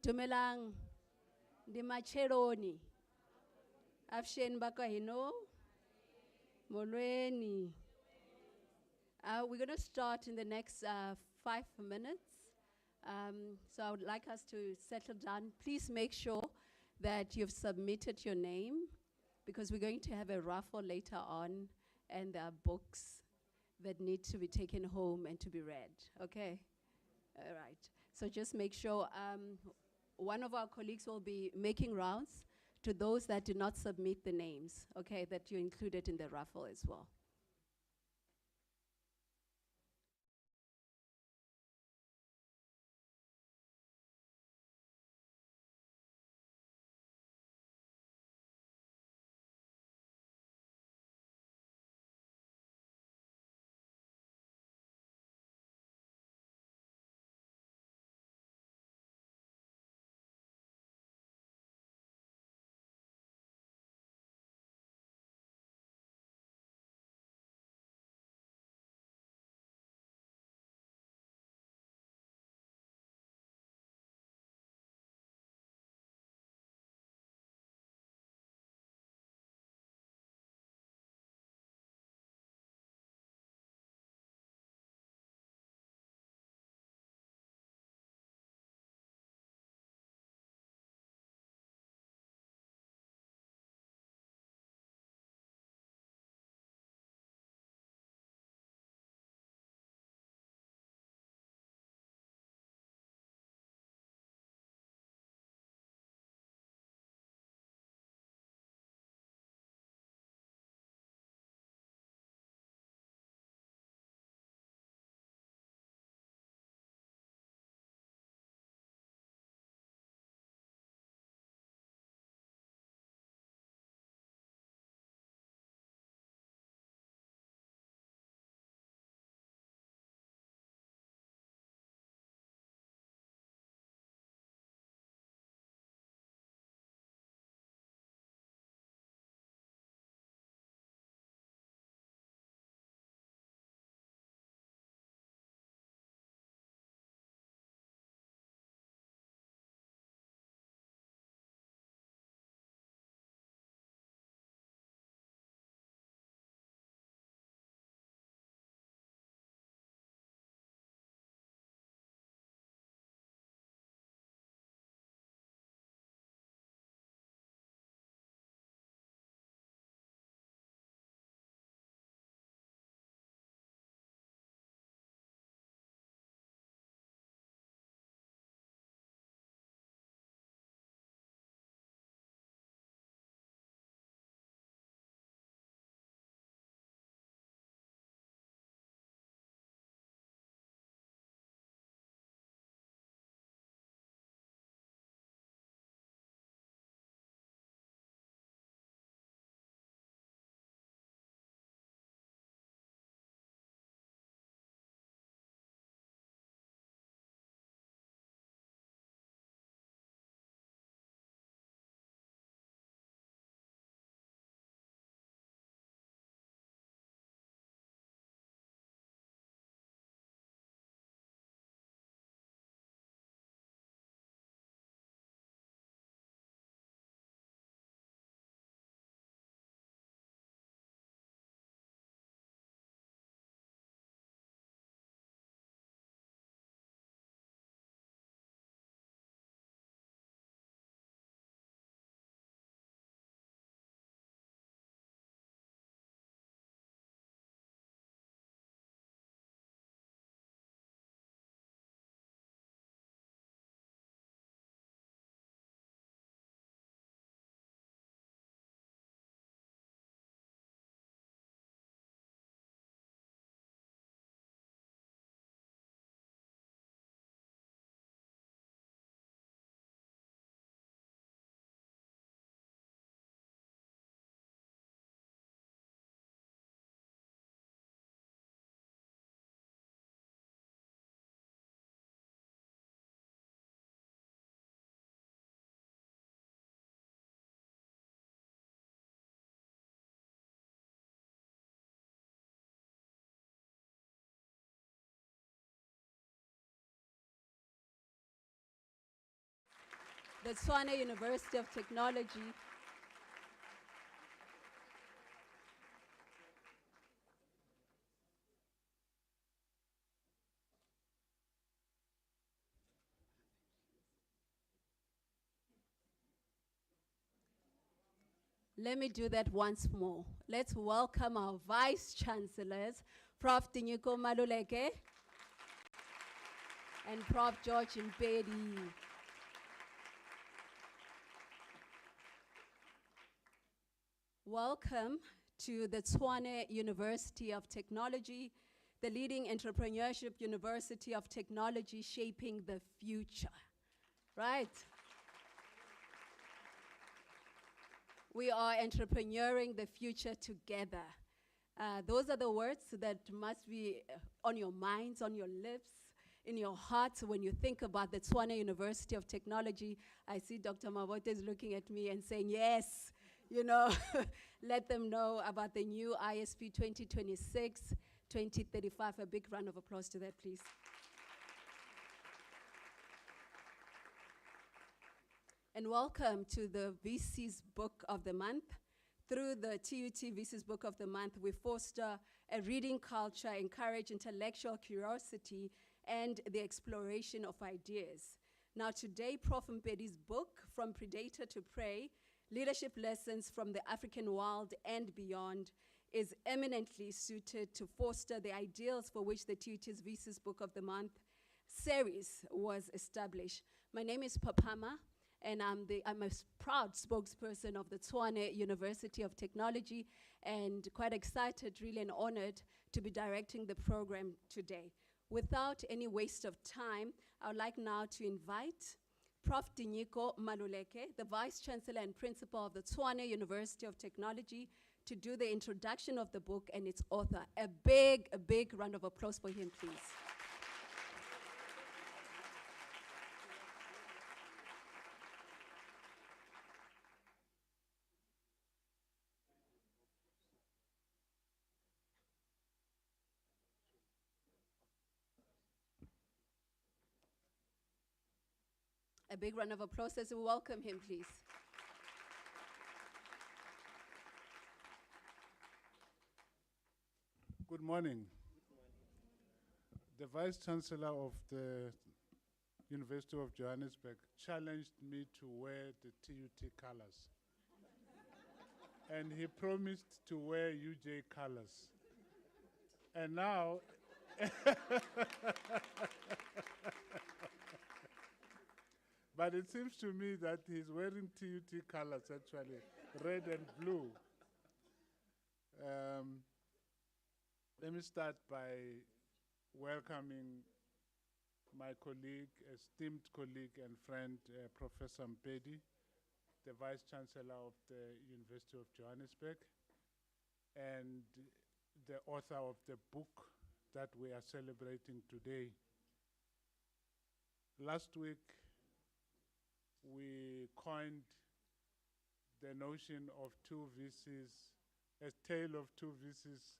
Dumelang, di macheroni. Afshen bakahino. Molweni. We're going to start in the next 5 minutes. So I would like us to settle down. Please make sure that you've submitted your name, because we're going to have a raffle later on, and there are books that need to be taken home and to be read. Okay? All right. So just make sure one of our colleagues will be making rounds to those that did not submit the names, okay, that you included in the raffle as well. the Tshwane University of Technology. Let me do that once more. Let's welcome our Vice Chancellors, Prof Tinyiko Maluleke and Prof George Mpedi. Welcome to the Tshwane University of Technology, the leading entrepreneurship university of technology shaping the future. Right? We are entrepreneuring the future together. Those are the words that must be on your minds, on your lips, in your hearts when you think about the Tshwane University of Technology. I see Dr. Mabote is looking at me and saying, yes, you know, let them know about the new ISP 2026-2035. A big round of applause to that, please. And welcome to the VCs Book of the Month. Through the TUT VCs Book of the Month, we foster a reading culture, encourage intellectual curiosity, and the exploration of ideas. Now today, Prof Mpedi's book, From Predator to Prey, Leadership Lessons from the African Wild and Beyond, is eminently suited to foster the ideals for which the TUT's VCs Book of the Month series was established. My name is Papama, and I'm a proud spokesperson of the Tshwane University of Technology, and quite excited, really, and honored to be directing the program today. Without any waste of time, I would like now to invite Prof Tinyiko Maluleke, the Vice Chancellor and Principal of the Tshwane University of Technology, to do the introduction of the book and its author. A big round of applause for him, please. A big round of applause as we welcome him, please. Good morning. The Vice Chancellor of the University of Johannesburg challenged me to wear the TUT colors. And he promised to wear UJ colors. And now, but it seems to me that he's wearing TUT colors actually, red and blue. Let me start by welcoming my colleague, esteemed colleague and friend, Professor Mpedi, the Vice Chancellor of the University of Johannesburg, and the author of the book that we are celebrating today. Last week, we coined the notion of two VCs, a tale of two VCs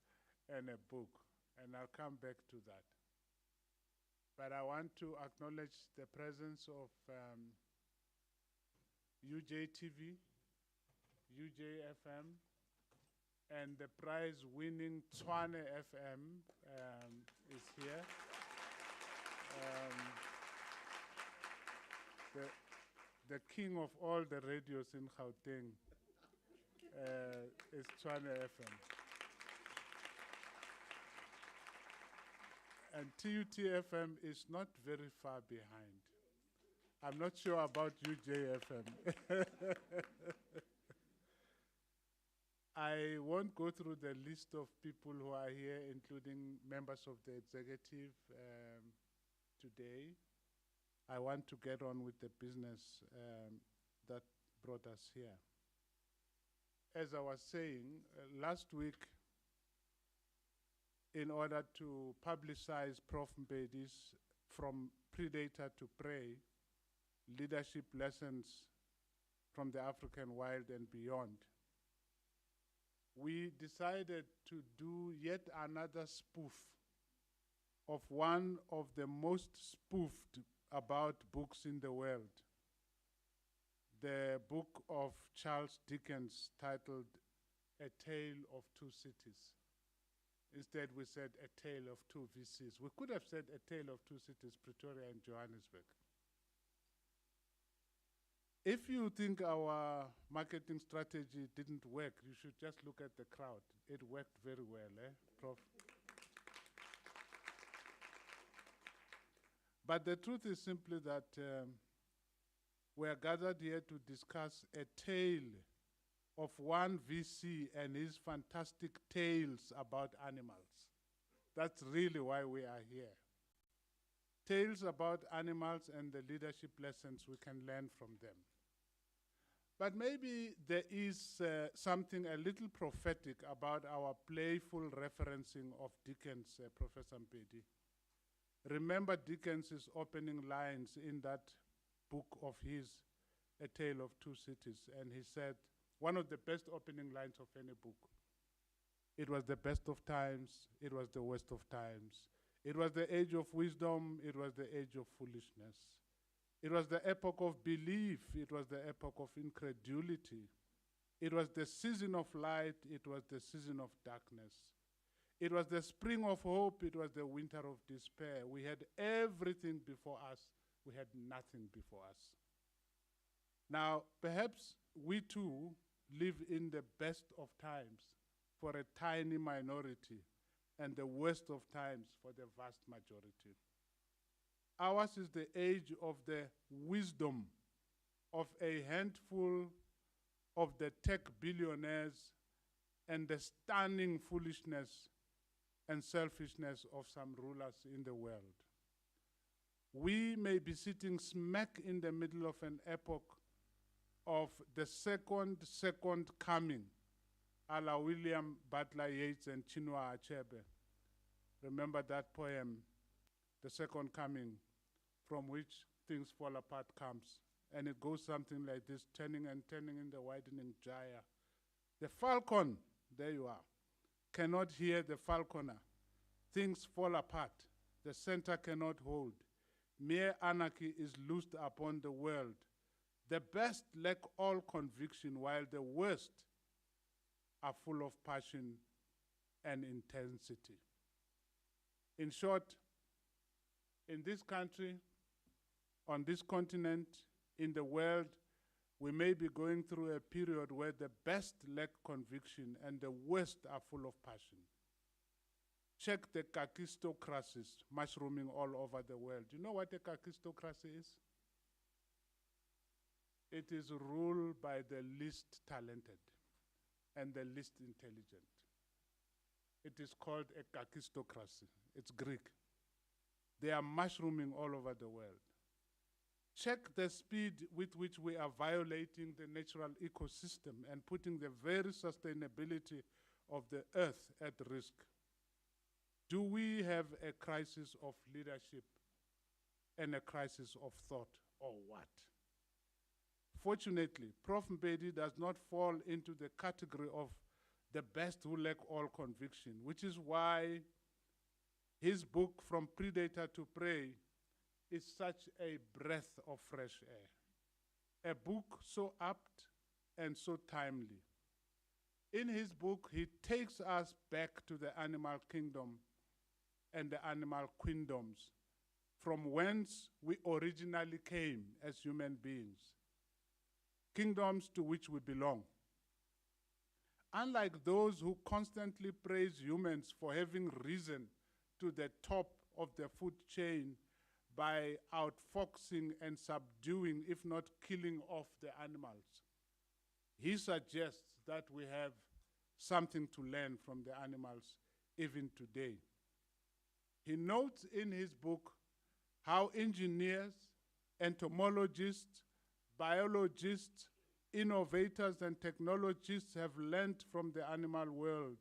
and a book, and I'll come back to that. But I want to acknowledge the presence of UJ TV, UJ FM, and the prize-winning Tshwane FM is here. The king of all the radios in Gauteng is Tshwane FM. And TUT FM is not very far behind. I'm not sure about UJ FM. I won't go through the list of people who are here, including members of the executive today. I want to get on with the business that brought us here. As I was saying, last week, in order to publicize Prof Mpedi's From Predator to Prey, Leadership Lessons from the African Wild and Beyond, we decided to do yet another spoof of one of the most spoofed about books in the world, the book of Charles Dickens titled A Tale of Two Cities. Instead, we said A Tale of Two VCs. We could have said A Tale of Two Cities, Pretoria and Johannesburg. If you think our marketing strategy didn't work, you should just look at the crowd. It worked very well, Prof? But the truth is simply that we are gathered here to discuss a tale of one VC and his fantastic tales about animals. That's really why we are here. Tales about animals and the leadership lessons we can learn from them. But maybe there is something a little prophetic about our playful referencing of Dickens, Professor Mpedi. Remember Dickens's opening lines in that book of his, A Tale of Two Cities, and he said, one of the best opening lines of any book, it was the best of times, it was the worst of times. It was the age of wisdom, it was the age of foolishness. It was the epoch of belief, it was the epoch of incredulity. It was the season of light, it was the season of darkness. It was the spring of hope, it was the winter of despair. We had everything before us, we had nothing before us. Now, perhaps we too live in the best of times for a tiny minority and the worst of times for the vast majority. Ours is the age of the wisdom of a handful of the tech billionaires and the stunning foolishness and selfishness of some rulers in the world. We may be sitting smack in the middle of an epoch of the second coming, a la William Butler Yeats and Chinua Achebe. Remember that poem, The Second Coming, from which things fall apart comes. And it goes something like this, turning and turning in the widening gyre. The falcon, there you are, cannot hear the falconer. Things fall apart. The center cannot hold. Mere anarchy is loosed upon the world. The best lack all conviction, while the worst are full of passion and intensity. In short, in this country, on this continent, in the world, we may be going through a period where the best lack conviction and the worst are full of passion. Check the kakistocracies mushrooming all over the world. You know what a kakistocracy is? It is ruled by the least talented and the least intelligent. It is called a kakistocracy. It's Greek. They are mushrooming all over the world. Check the speed with which we are violating the natural ecosystem and putting the very sustainability of the earth at risk. Do we have a crisis of leadership and a crisis of thought, or what? Fortunately, Prof Mpedi does not fall into the category of the best who lack all conviction, which is why his book, From Predator to Prey, is such a breath of fresh air. A book so apt and so timely. In his book, he takes us back to the animal kingdom and the animal queendoms, from whence we originally came as human beings, kingdoms to which we belong. Unlike those who constantly praise humans for having risen to the top of the food chain by outfoxing and subduing, if not killing off the animals, he suggests that we have something to learn from the animals even today. He notes in his book how engineers, entomologists, biologists, innovators, and technologists have learned from the animal world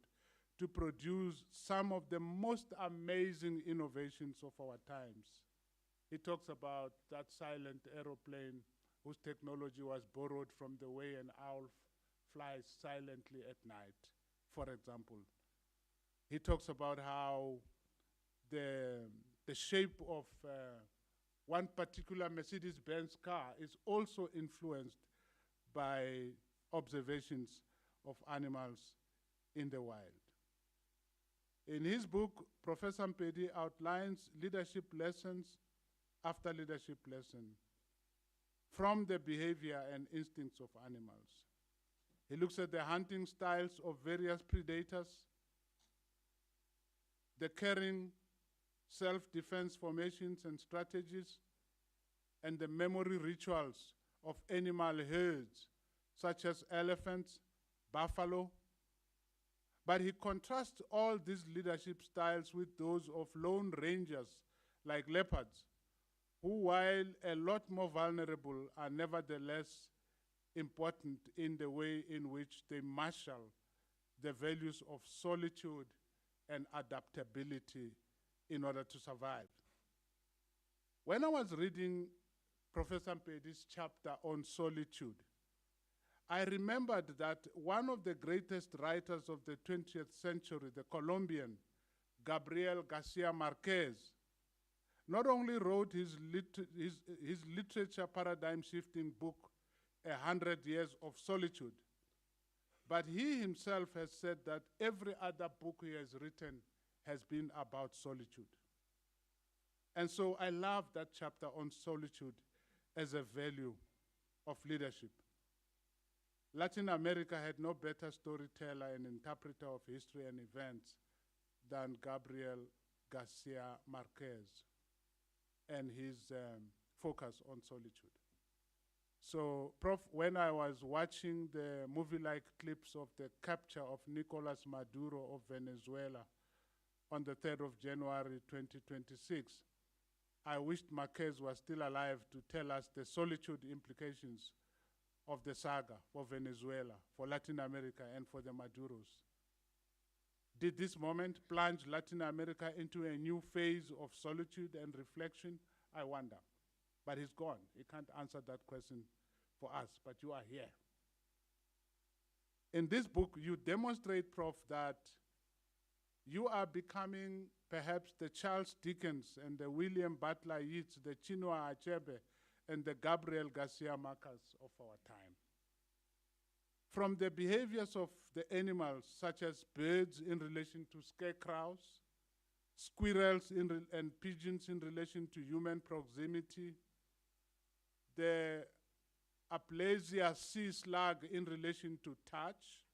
to produce some of the most amazing innovations of our times. He talks about that silent aeroplane whose technology was borrowed from the way an owl flies silently at night, for example. He talks about how the shape of one particular Mercedes-Benz car is also influenced by observations of animals in the wild. In his book, Professor Mpedi outlines leadership lessons after leadership lesson from the behavior and instincts of animals. He looks at the hunting styles of various predators, the caring self-defense formations and strategies, and the memory rituals of animal herds, such as elephants, buffalo. But he contrasts all these leadership styles with those of lone rangers, like leopards, who, while a lot more vulnerable, are nevertheless important in the way in which they marshal the values of solitude and adaptability in order to survive. When I was reading Professor Mpedi's chapter on solitude, I remembered that one of the greatest writers of the 20th century, the Colombian Gabriel Garcia Marquez, not only wrote his literature paradigm-shifting book, 100 Years of Solitude, but he himself has said that every other book he has written has been about solitude. And so I love that chapter on solitude as a value of leadership. Latin America had no better storyteller and interpreter of history and events than Gabriel Garcia Marquez and his focus on solitude. So, Prof, when I was watching the movie-like clips of the capture of Nicolas Maduro of Venezuela on the 3rd of January 2026, I wished Marquez was still alive to tell us the solitude implications of the saga for Venezuela, for Latin America, and for the Maduros. Did this moment plunge Latin America into a new phase of solitude and reflection? I wonder. But he's gone. He can't answer that question for us, but you are here. In this book, you demonstrate, Prof, that you are becoming perhaps the Charles Dickens and the William Butler Yeats, the Chinua Achebe, and the Gabriel Garcia Marquez of our time. From the behaviors of the animals, such as birds in relation to scarecrows, squirrels and pigeons in relation to human proximity, the Aplasia sea slug in relation to touch,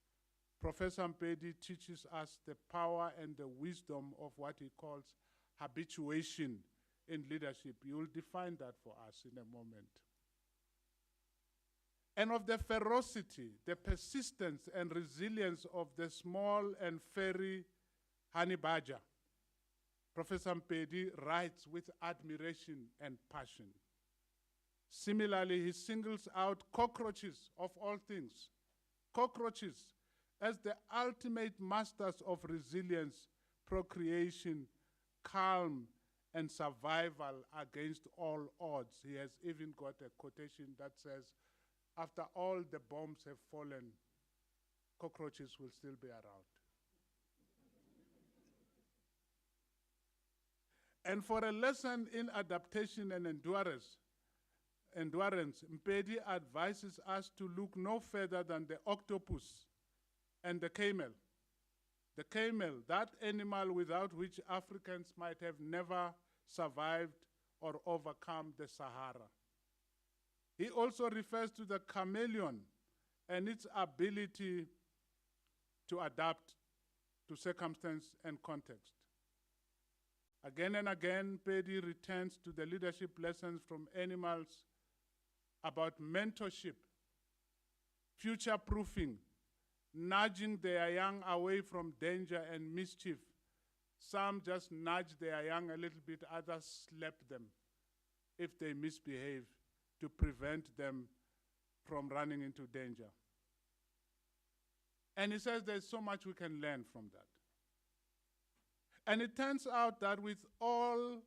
Professor Mpedi teaches us the power and the wisdom of what he calls habituation in leadership. You will define that for us in a moment. And of the ferocity, the persistence and resilience of the small and furry honey badger. Professor Mpedi writes with admiration and passion. Similarly, he singles out cockroaches of all things, cockroaches as the ultimate masters of resilience, procreation, calm, and survival against all odds. He has even got a quotation that says, after all the bombs have fallen, cockroaches will still be around. And for a lesson in adaptation and endurance, Mpedi advises us to look no further than the octopus and the camel. The camel, that animal without which Africans might have never survived or overcome the Sahara. He also refers to the chameleon and its ability to adapt to circumstance and context. Again and again, Mpedi returns to the leadership lessons from animals about mentorship, future-proofing, nudging their young away from danger and mischief. Some just nudge their young a little bit, others slap them if they misbehave to prevent them from running into danger. And he says there's so much we can learn from that. And it turns out that with all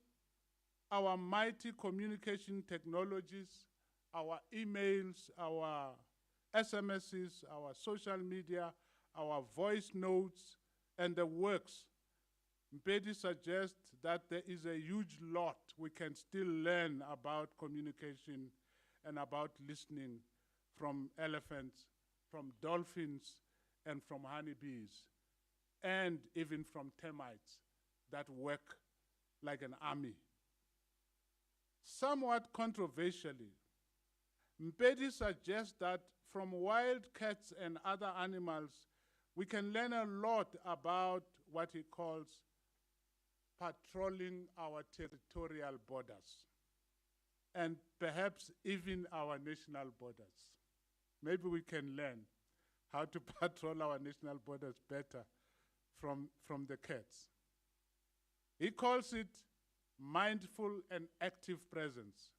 our mighty communication technologies, our emails, our SMSs, our social media, our voice notes, and the works, Mpedi suggests that there is a huge lot we can still learn about communication and about listening from elephants, from dolphins, and from honeybees, and even from termites that work like an army. Somewhat controversially, Mpedi suggests that from wild cats and other animals, we can learn a lot about what he calls patrolling our territorial borders, and perhaps even our national borders. Maybe we can learn how to patrol our national borders better from the cats. He calls it mindful and active presence,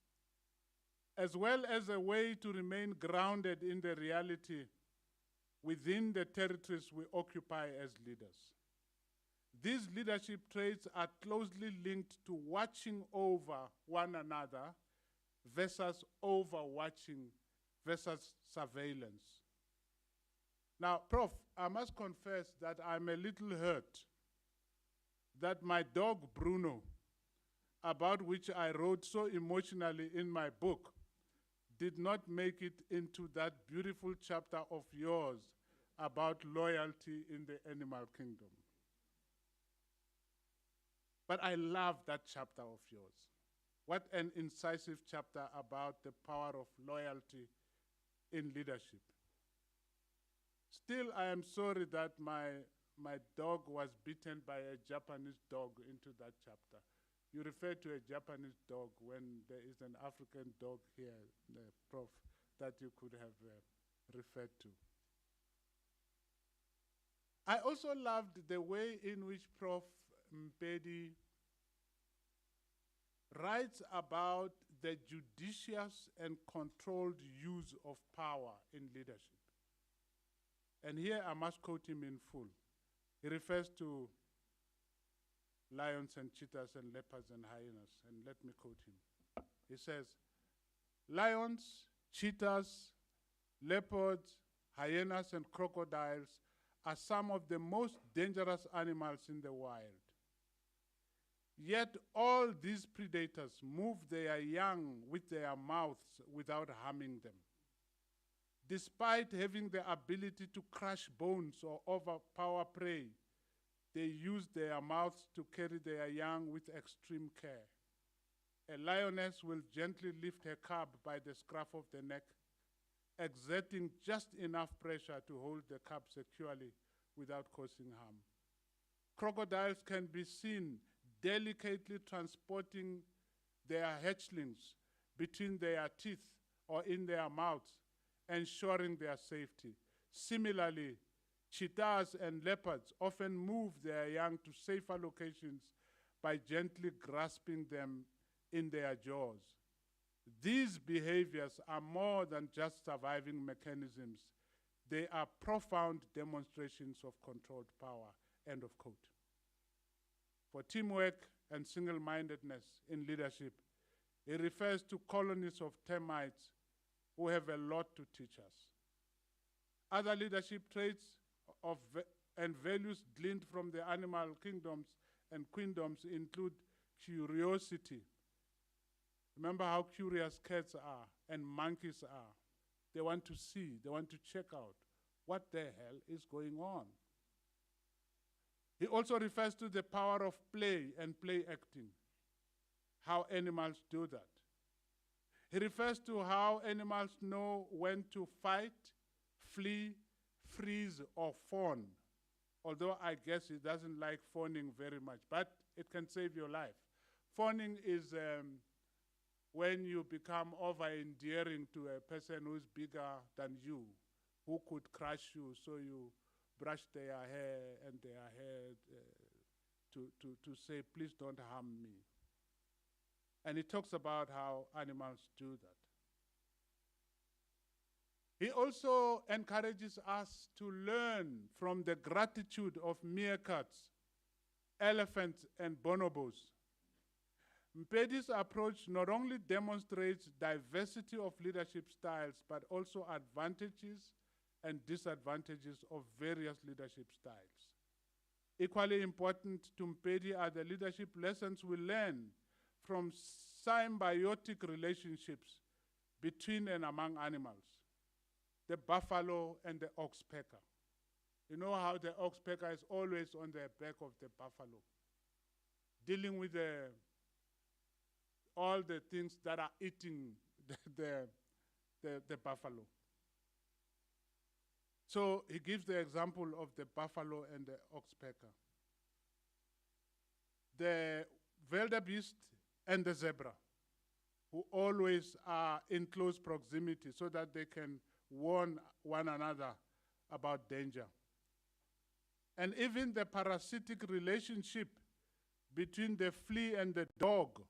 as well as a way to remain grounded in the reality within the territories we occupy as leaders. These leadership traits are closely linked to watching over one another versus overwatching versus surveillance. Now, Prof, I must confess that I'm a little hurt that my dog Bruno, about which I wrote so emotionally in my book, did not make it into that beautiful chapter of yours about loyalty in the animal kingdom. But I love that chapter of yours. What an incisive chapter about the power of loyalty in leadership. Still, I am sorry that my dog was bitten by a Japanese dog into that chapter. You refer to a Japanese dog when there is an African dog here, Prof, that you could have referred to. I also loved the way in which Prof Mpedi writes about the judicious and controlled use of power in leadership. And here I must quote him in full. He refers to lions and cheetahs and leopards and hyenas, and let me quote him. He says, lions, cheetahs, leopards, hyenas, and crocodiles are some of the most dangerous animals in the wild. Yet all these predators move their young with their mouths without harming them. Despite having the ability to crush bones or overpower prey, they use their mouths to carry their young with extreme care. A lioness will gently lift her cub by the scruff of the neck, exerting just enough pressure to hold the cub securely without causing harm. Crocodiles can be seen delicately transporting their hatchlings between their teeth or in their mouths, ensuring their safety. Similarly, cheetahs and leopards often move their young to safer locations by gently grasping them in their jaws. These behaviors are more than just surviving mechanisms. They are profound demonstrations of controlled power, end of quote. For teamwork and single-mindedness in leadership, it refers to colonies of termites who have a lot to teach us. Other leadership traits and values gleaned from the animal kingdoms and queendoms include curiosity. Remember how curious cats are and monkeys are. They want to see, they want to check out what the hell is going on. He also refers to the power of play and play acting, how animals do that. He refers to how animals know when to fight, flee, freeze, or fawn, although I guess he doesn't like fawning very much, but it can save your life. Fawning is when you become over-endearing to a person who's bigger than you, who could crush you, so you brush their hair and their head to say, please don't harm me. And he talks about how animals do that. He also encourages us to learn from the gratitude of meerkats, elephants, and bonobos. Mpedi's approach not only demonstrates diversity of leadership styles, but also advantages and disadvantages of various leadership styles. Equally important to Mpedi are the leadership lessons we learn from symbiotic relationships between and among animals. the buffalo and the oxpecker. You know how the oxpecker is always on the back of the buffalo, dealing with all the things that are eating the buffalo. So he gives the example of the buffalo and the oxpecker. The wildebeest and the zebra, who always are in close proximity so that they can warn one another about danger. And even the parasitic relationship between the flea and the dog,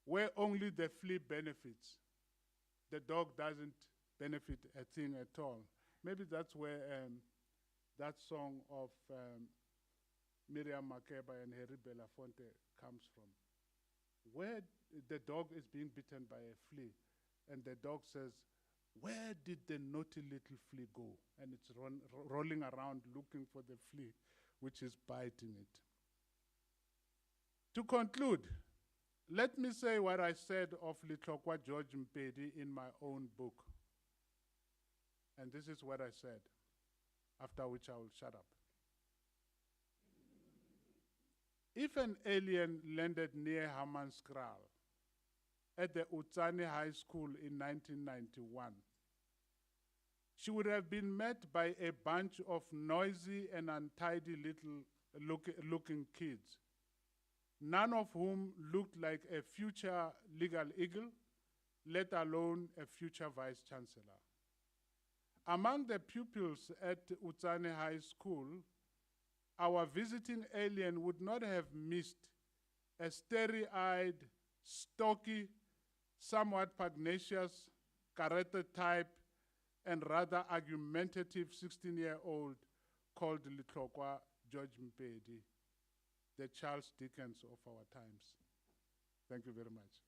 where only the flea benefits. The dog doesn't benefit a thing at all. Maybe that's where that song of Miriam Makeba and Harry Belafonte comes from. Where the dog is being bitten by a flea, and the dog says, "Where did the naughty little flea go?" And it's rolling around looking for the flea, which is biting it. To conclude, let me say what I said of Letlhokwa George Mpedi in my own book. And this is what I said, after which I will shut up. If an alien landed near Hammanskraal at the Utsani High School in 1991, she would have been met by a bunch of noisy and untidy little looking kids, none of whom looked like a future legal eagle, let alone a future vice chancellor. Among the pupils at Utsani High School, our visiting alien would not have missed a starry-eyed, stocky, somewhat pugnacious, karate type, and rather argumentative 16-year-old called Letlhokwa George Mpedi, the Charles Dickens of our times. Thank you very much.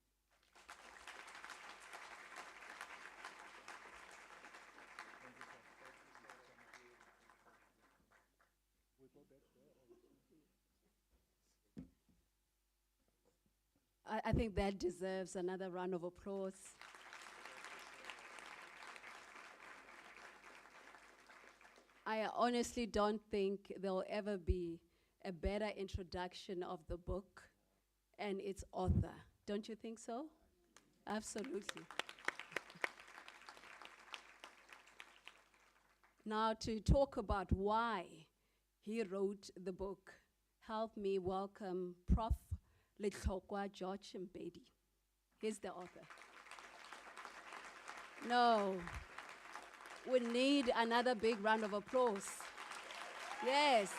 I think that deserves another round of applause. I honestly don't think there'll ever be a better introduction of the book and its author. Don't you think so? Absolutely. Now, to talk about why he wrote the book, help me welcome Prof Letlhokwa George Mpedi. He's the author. No, we need another big round of applause. Yes.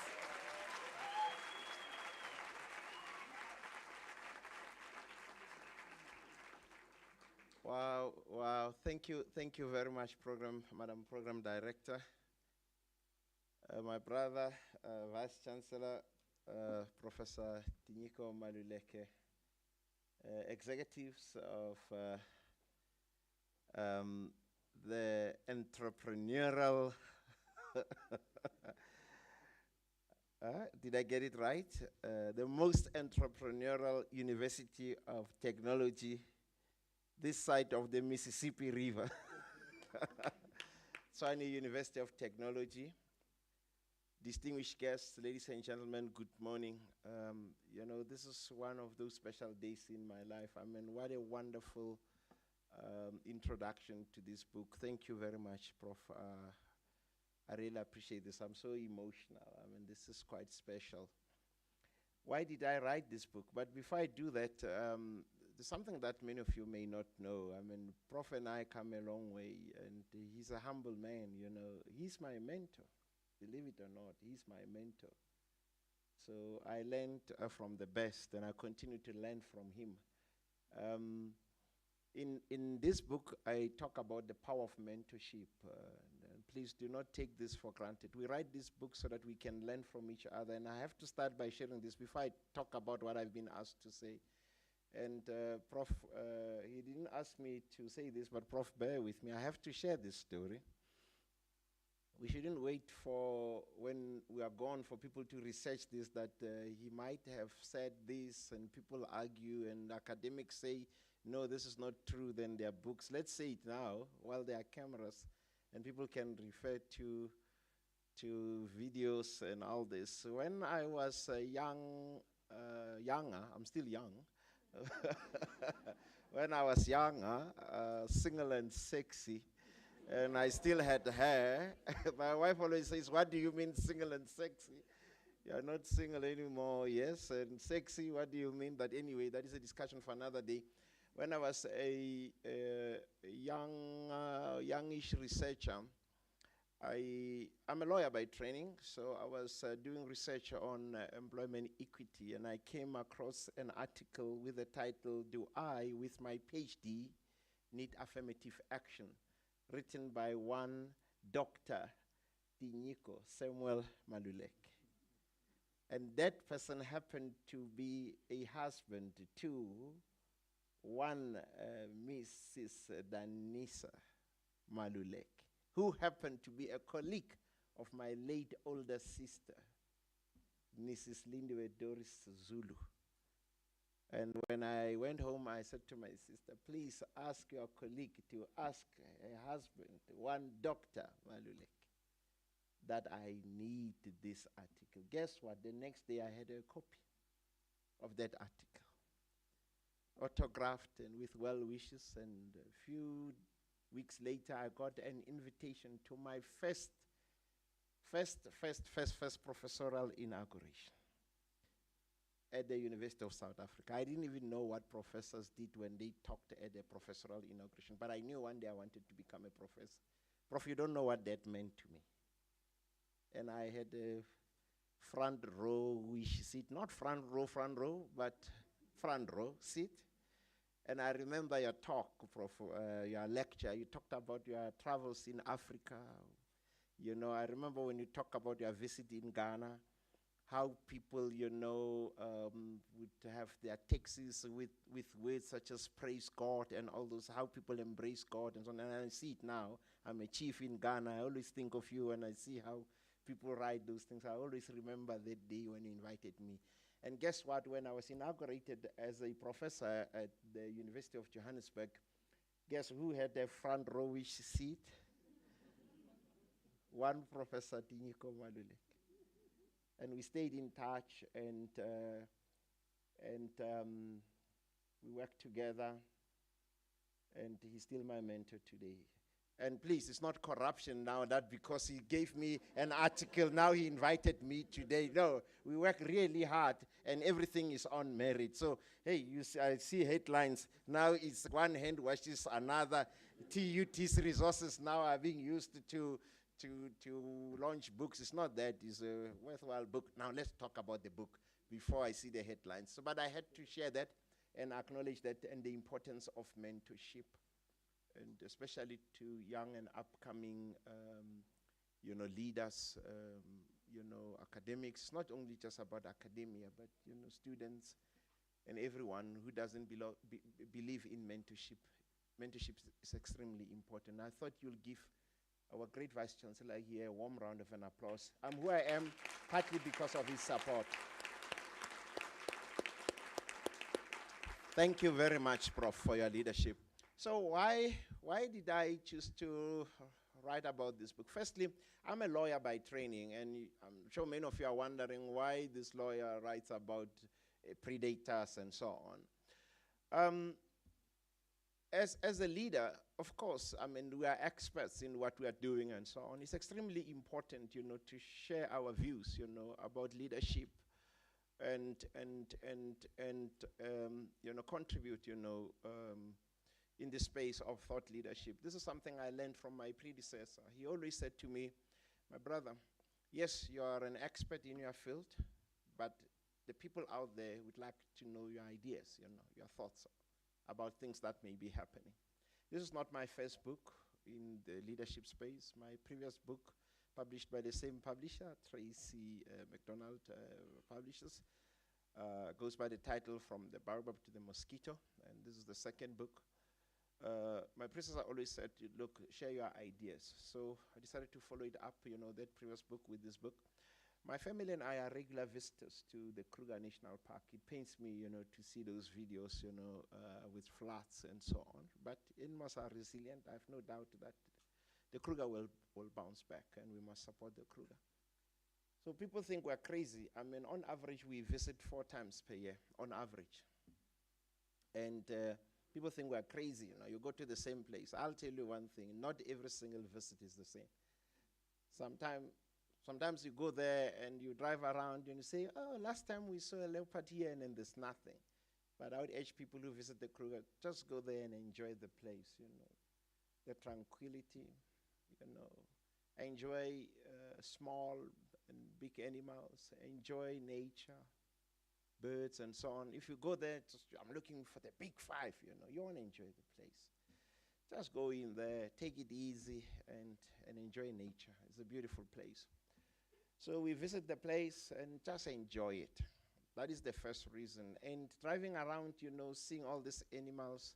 Wow, wow. Thank you very much, Madam Program Director. My brother, Vice Chancellor, Professor Tinyiko Maluleke, executives of the entrepreneurial, did I get it right? The most entrepreneurial university of technology this side of the Mississippi River. Tshwane University of Technology. Distinguished guests, ladies and gentlemen, good morning. You know, this is one of those special days in my life. I mean, what a wonderful introduction to this book. Thank you very much, Prof. I really appreciate this. I'm so emotional. I mean, this is quite special. Why did I write this book? But before I do that, there's something that many of you may not know. I mean, Prof and I come a long way, and he's a humble man, you know. He's my mentor. Believe it or not, he's my mentor. So I learned from the best, and I continue to learn from him. In this book, I talk about the power of mentorship. And please do not take this for granted. We write this book so that we can learn from each other. And I have to start by sharing this before I talk about what I've been asked to say. And Prof, he didn't ask me to say this, but Prof, bear with me. I have to share this story. We shouldn't wait for when we are gone for people to research this, that he might have said this and people argue and academics say, no, this is not true, then there are books. Let's say it now while there are cameras. and people can refer to videos and all this. When I was younger, I'm still young. When I was younger, single and sexy, and I still had hair, my wife always says, "What do you mean single and sexy? You're not single anymore." Yes, and sexy, what do you mean? But anyway, that is a discussion for another day. When I was a youngish researcher, I'm a lawyer by training, so I was doing research on employment equity, and I came across an article with the title, "Do I, with my PhD, Need Affirmative Action?" written by one Dr. Tinyiko Maluleke. And that person happened to be a husband to one Mrs. Danisa Maluleke, who happened to be a colleague of my late older sister, Mrs. Lindiwe Doris Zulu. And when I went home, I said to my sister, "Please ask your colleague to ask her husband, one Dr. Maluleke, that I need this article." Guess what? The next day I had a copy of that article, autographed and with well wishes, and a few weeks later I got an invitation to my first professorial inauguration at the University of South Africa. I didn't even know what professors did when they talked at a professorial inauguration, but I knew one day I wanted to become a professor. Prof, you don't know what that meant to me. And I had a front row-ish seat, not front row, but front row seat. And I remember your talk, Prof, your lecture. You talked about your travels in Africa. You know, I remember when you talk about your visit in Ghana, how people, you know, would have their taxis with words such as praise God and all those, how people embrace God and so on. And I see it now. I'm a chief in Ghana. I always think of you and I see how people write those things. I always remember that day when you invited me. And guess what? When I was inaugurated as a professor at the University of Johannesburg, guess who had a front rowish seat? One Professor Tinyiko Maluleke. And we stayed in touch, and we worked together, and he's still my mentor today. And please, it's not corruption now that because he gave me an article, now he invited me today. No, we work really hard, and everything is on merit. So, hey, I see headlines. Now it's one hand washes another. TUT's resources now are being used to launch books. It's not that. It's a worthwhile book. Now let's talk about the book before I see the headlines. So, but I had to share that and acknowledge that and the importance of mentorship, and especially to young and upcoming, leaders, academics. Not only just about academia, but, students and everyone who doesn't believe in mentorship. Mentorship is extremely important. I thought you'll give our great Vice Chancellor here a warm round of an applause. I'm who I am partly because of his support. Thank you very much, Prof, for your leadership. So why did I choose to write about this book? Firstly, I'm a lawyer by training, and I'm sure many of you are wondering why this lawyer writes about predators and so on. As a leader, of course, I mean, we are experts in what we are doing and so on. It's extremely important, to share our views, about leadership and contribute, in the space of thought leadership. This is something I learned from my predecessor. He always said to me, "My brother, yes, you are an expert in your field, but the people out there would like to know your ideas, your thoughts about things that may be happening." This is not my first book in the leadership space. My previous book, published by the same publisher, Tracy McDonald Publishers, goes by the title From the Baobab to the Mosquito, and this is the second book. My predecessor always said, "Look, share your ideas." So I decided to follow it up, that previous book with this book. My family and I are regular visitors to the Kruger National Park. It pains me, to see those videos, with floods and so on. But animals are resilient. I have no doubt that the Kruger will bounce back, and we must support the Kruger. So people think we're crazy. I mean, on average, we visit 4 times per year, on average. And people think we're crazy, you know, you go to the same place. I'll tell you one thing, not every single visit is the same. Sometimes you go there and you drive around and you say, oh, last time we saw a leopard here, and then there's nothing. But I would urge people who visit the Kruger, just go there and enjoy the place, you know, the tranquility, you know, enjoy small and big animals, enjoy nature, birds and so on. If you go there, I'm looking for the big 5, you know, you want to enjoy the place. Just go in there, take it easy, and enjoy nature. It's a beautiful place. So we visit the place and just enjoy it. That is the first reason. And driving around, you know, seeing all these animals,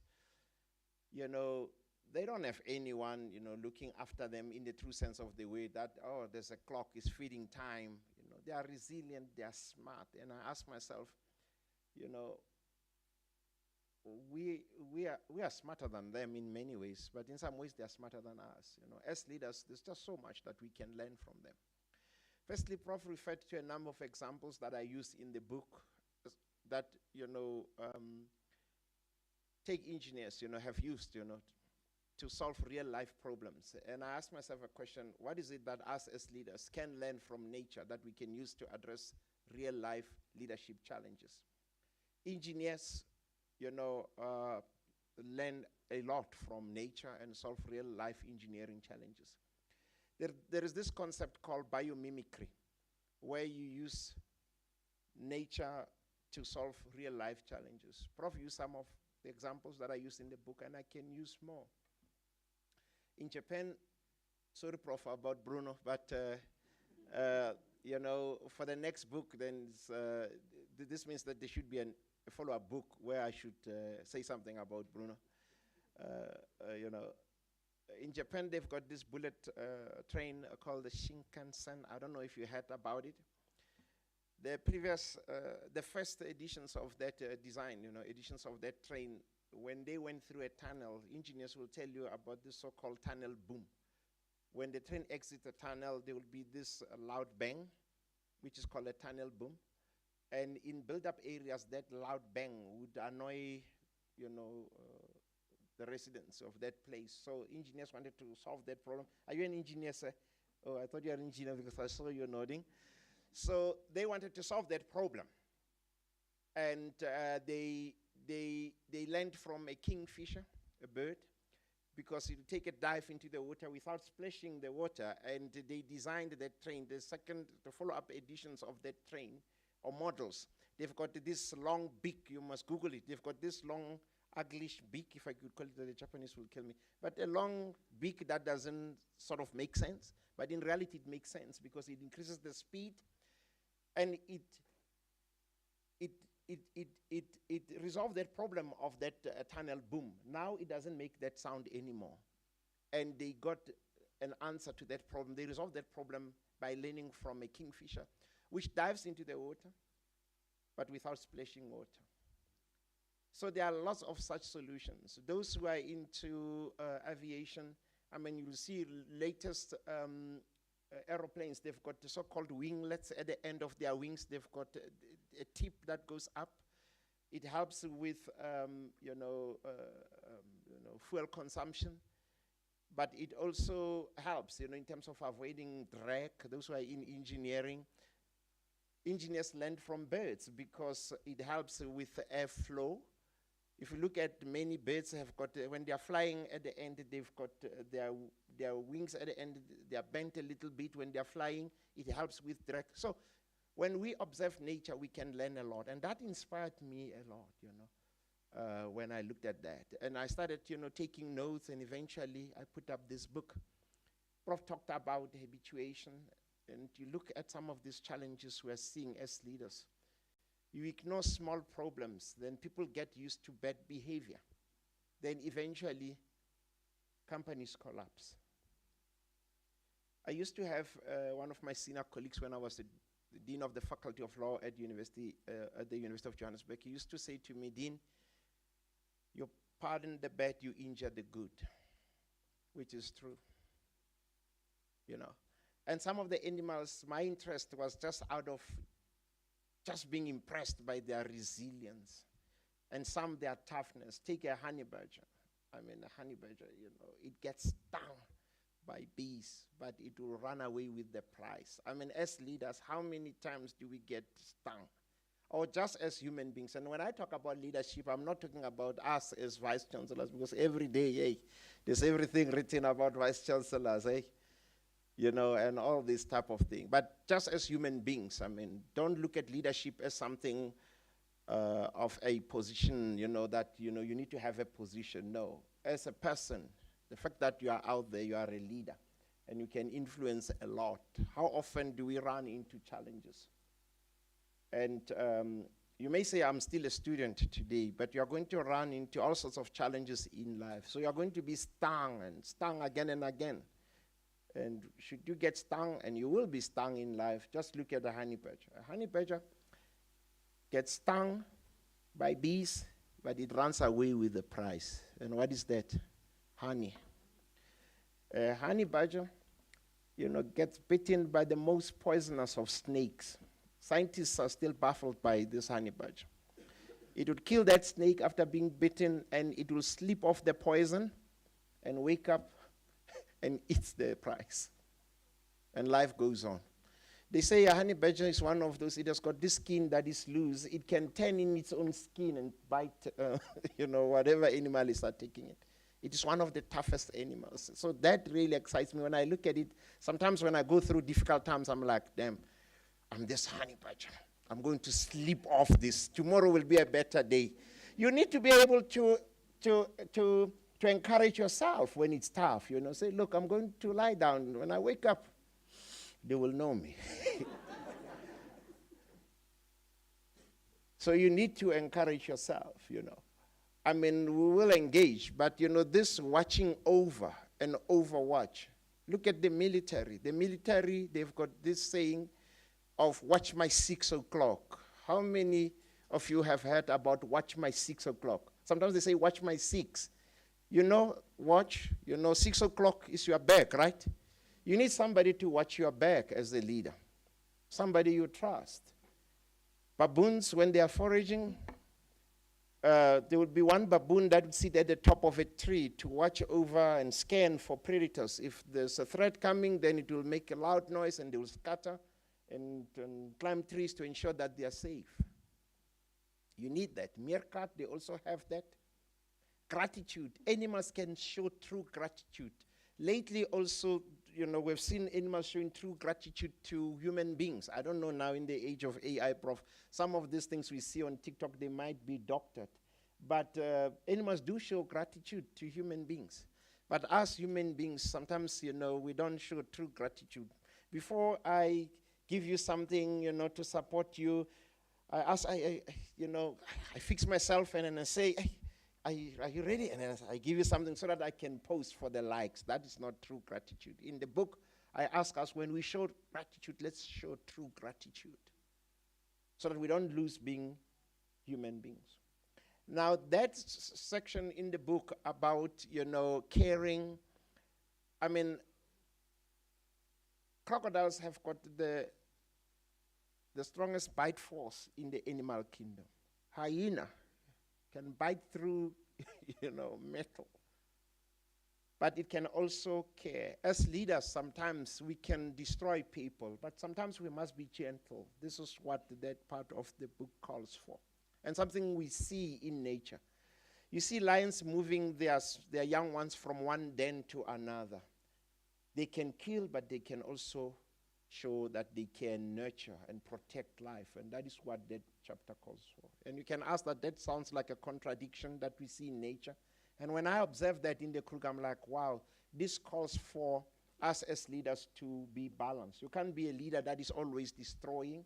you know, they don't have anyone, you know, looking after them in the true sense of the word that, oh, there's a clock, it's feeding time. You know, they are resilient, they are smart. And I ask myself, you know, we are smarter than them in many ways, but in some ways they are smarter than us. You know, as leaders, there's just so much that we can learn from them. Firstly, Prof referred to a number of examples that I used in the book that, you know, tech engineers, you know, have used, you know, to solve real life problems. And I asked myself a question, what is it that us as leaders can learn from nature that we can use to address real life leadership challenges? Engineers, you know, learn a lot from nature and solve real life engineering challenges. There is this concept called biomimicry, where you use nature to solve real life challenges. Prof used some of the examples that I use in the book, and I can use more. In Japan, sorry, Prof, about Bruno, but you know, for the next book, then this means that there should be a follow-up book where I should say something about Bruno. You know, in Japan, they've got this bullet train called the Shinkansen. I don't know if you heard about it. The first editions of that design, you know, editions of that train, when they went through a tunnel, engineers will tell you about this so-called tunnel boom. When the train exits the tunnel, there will be this loud bang, which is called a tunnel boom. And in build-up areas, that loud bang would annoy, you know, the residents of that place. So engineers wanted to solve that problem. Are you an engineer, sir? Oh, I thought you were an engineer because I saw you nodding. So they wanted to solve that problem. And they learned from a kingfisher, a bird, because it would take a dive into the water without splashing the water. And they designed that train. The follow-up editions of that train, or models, they've got this long beak. You must Google it. They've got this long, uglish beak, if I could call it, the Japanese will kill me. But a long beak that doesn't sort of make sense. But in reality, it makes sense because it increases the speed, and it resolved that problem of that tunnel boom. Now it doesn't make that sound anymore. And they got an answer to that problem. They resolved that problem by learning from a kingfisher, which dives into the water, but without splashing water. So there are lots of such solutions. Those who are into aviation, I mean, you'll see latest aeroplanes, they've got the so-called winglets at the end of their wings. They've got a tip that goes up. It helps with, you know, fuel consumption. But it also helps, you know, in terms of avoiding drag. Those who are in engineering, engineers learn from birds because it helps with airflow. If you look at many birds, have got when they are flying at the end, they've got their wings at the end. They are bent a little bit when they are flying. It helps with drag. So when we observe nature, we can learn a lot, and that inspired me a lot, you know, when I looked at that. And I started, you know, taking notes, and eventually I put up this book. Prof talked about habituation, and you look at some of these challenges we are seeing as leaders. You ignore small problems, then people get used to bad behavior. Then eventually, companies collapse. I used to have one of my senior colleagues when I was the Dean of the Faculty of Law at the University of Johannesburg. He used to say to me, Dean, you pardon the bad, you injure the good, which is true. you know. And some of the animals, my interest was just out of just being impressed by their resilience, and some their toughness. Take a honey badger. I mean, a honey badger, you know, it gets stung by bees, but it will run away with the prize. I mean, as leaders, how many times do we get stung? Or just as human beings. And when I talk about leadership, I'm not talking about us as vice chancellors, because every day, hey, there's everything written about vice chancellors, eh? You know, and all this type of thing. But just as human beings, I mean, don't look at leadership as something of a position, you know, that, you know, you need to have a position. No, as a person, the fact that you are out there, you are a leader, and you can influence a lot. How often do we run into challenges? And you may say, I'm still a student today, but you're going to run into all sorts of challenges in life. So you're going to be stung and stung again and again. And should you get stung, and you will be stung in life, just look at a honey badger. A honey badger gets stung by bees, but it runs away with the prize. And what is that? Honey. A honey badger, you know, gets bitten by the most poisonous of snakes. Scientists are still baffled by this honey badger. It would kill that snake after being bitten, and it will sleep off the poison and wake up and eats the prize. And life goes on. They say a honey badger is one of those, it has got this skin that is loose. It can turn in its own skin and bite, you know, whatever animal is attacking it. It is one of the toughest animals. So that really excites me. When I look at it, sometimes when I go through difficult times, I'm like, damn, I'm this honey badger. I'm going to sleep off this. Tomorrow will be a better day. You need to be able to encourage yourself when it's tough. You know, say, look, I'm going to lie down. When I wake up, they will know me. So you need to encourage yourself, you know. I mean, we will engage, but, you know, this watching over and overwatch. Look at the military. The military, they've got this saying of watch my 6 o'clock. How many of you have heard about watch my 6 o'clock? Sometimes they say watch my 6. You know, watch, you know, 6 o'clock is your back, right? You need somebody to watch your back as a leader, somebody you trust. Baboons, when they are foraging, there would be one baboon that would sit at the top of a tree to watch over and scan for predators. If there's a threat coming, then it will make a loud noise and they will scatter and climb trees to ensure that they are safe. You need that. Meerkat, they also have that. Gratitude. Animals can show true gratitude. Lately also, you know, we've seen animals showing true gratitude to human beings. I don't know now in the age of AI, Prof. Some of these things we see on TikTok, they might be doctored. But animals do show gratitude to human beings. But us human beings, sometimes, you know, we don't show true gratitude. Before I give you something, you know, to support you, I fix myself and then I say, hey, are you ready? And then I give you something so that I can post for the likes. That is not true gratitude. In the book, I ask us, when we show gratitude, let's show true gratitude so that we don't lose being human beings. Now, that section in the book about, you know, caring, I mean, crocodiles have got the strongest bite force in the animal kingdom. Hyena can bite through, you know, metal. But it can also care. As leaders, sometimes we can destroy people, but sometimes we must be gentle. This is what that part of the book calls for. And something we see in nature. You see lions moving their young ones from one den to another. They can kill, but they can also show that they can nurture and protect life. And that is what that chapter calls for. And you can ask that sounds like a contradiction that we see in nature. And when I observe that in the Krug, I'm like, wow, this calls for us as leaders to be balanced. You can't be a leader that is always destroying.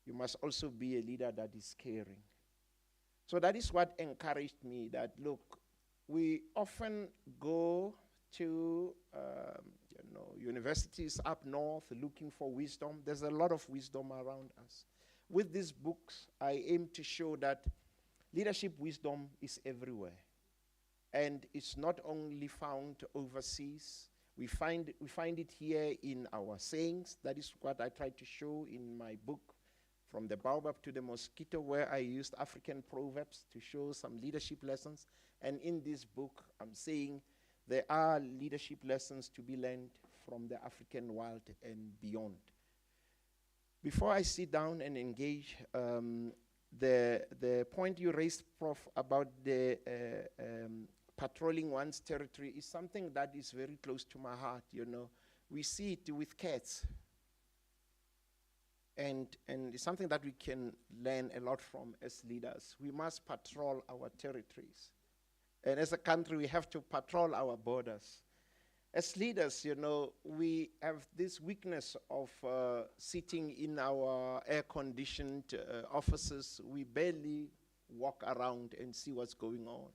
You must also be a leader that is caring. So that is what encouraged me, that look, we often go to universities up north looking for wisdom. There's a lot of wisdom around us. With these books, I aim to show that leadership wisdom is everywhere. And it's not only found overseas. We find it here in our sayings. That is what I try to show in my book, From the Baobab to the Mosquito, where I used African proverbs to show some leadership lessons. And in this book, I'm saying there are leadership lessons to be learned from the African world and beyond. Before I sit down and engage, the point you raised, Prof, about the patrolling one's territory is something that is very close to my heart, you know. We see it with cats. And it's something that we can learn a lot from as leaders. We must patrol our territories. And as a country, we have to patrol our borders. As leaders, you know, we have this weakness of sitting in our air-conditioned offices. We barely walk around and see what's going on.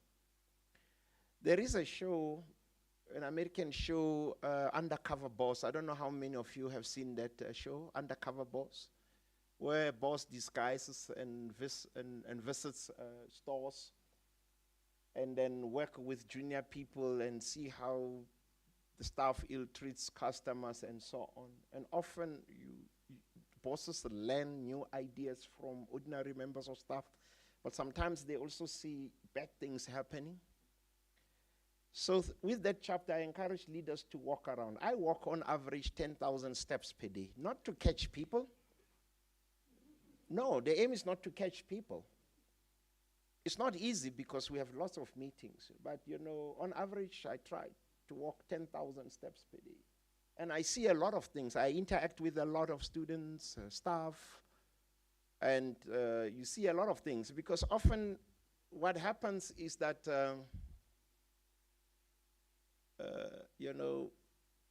There is a show, an American show, Undercover Boss. I don't know how many of you have seen that show, Undercover Boss, where a boss disguises and visits stores and then work with junior people and see how the staff ill-treats customers and so on. And often bosses learn new ideas from ordinary members of staff, but sometimes they also see bad things happening. So with that chapter, I encourage leaders to walk around. I walk on average 10,000 steps per day, not to catch people. No, the aim is not to catch people. It's not easy because we have lots of meetings, but you know, on average, I try to walk 10,000 steps per day. And I see a lot of things. I interact with a lot of students, staff, and you see a lot of things, because often what happens is that you know,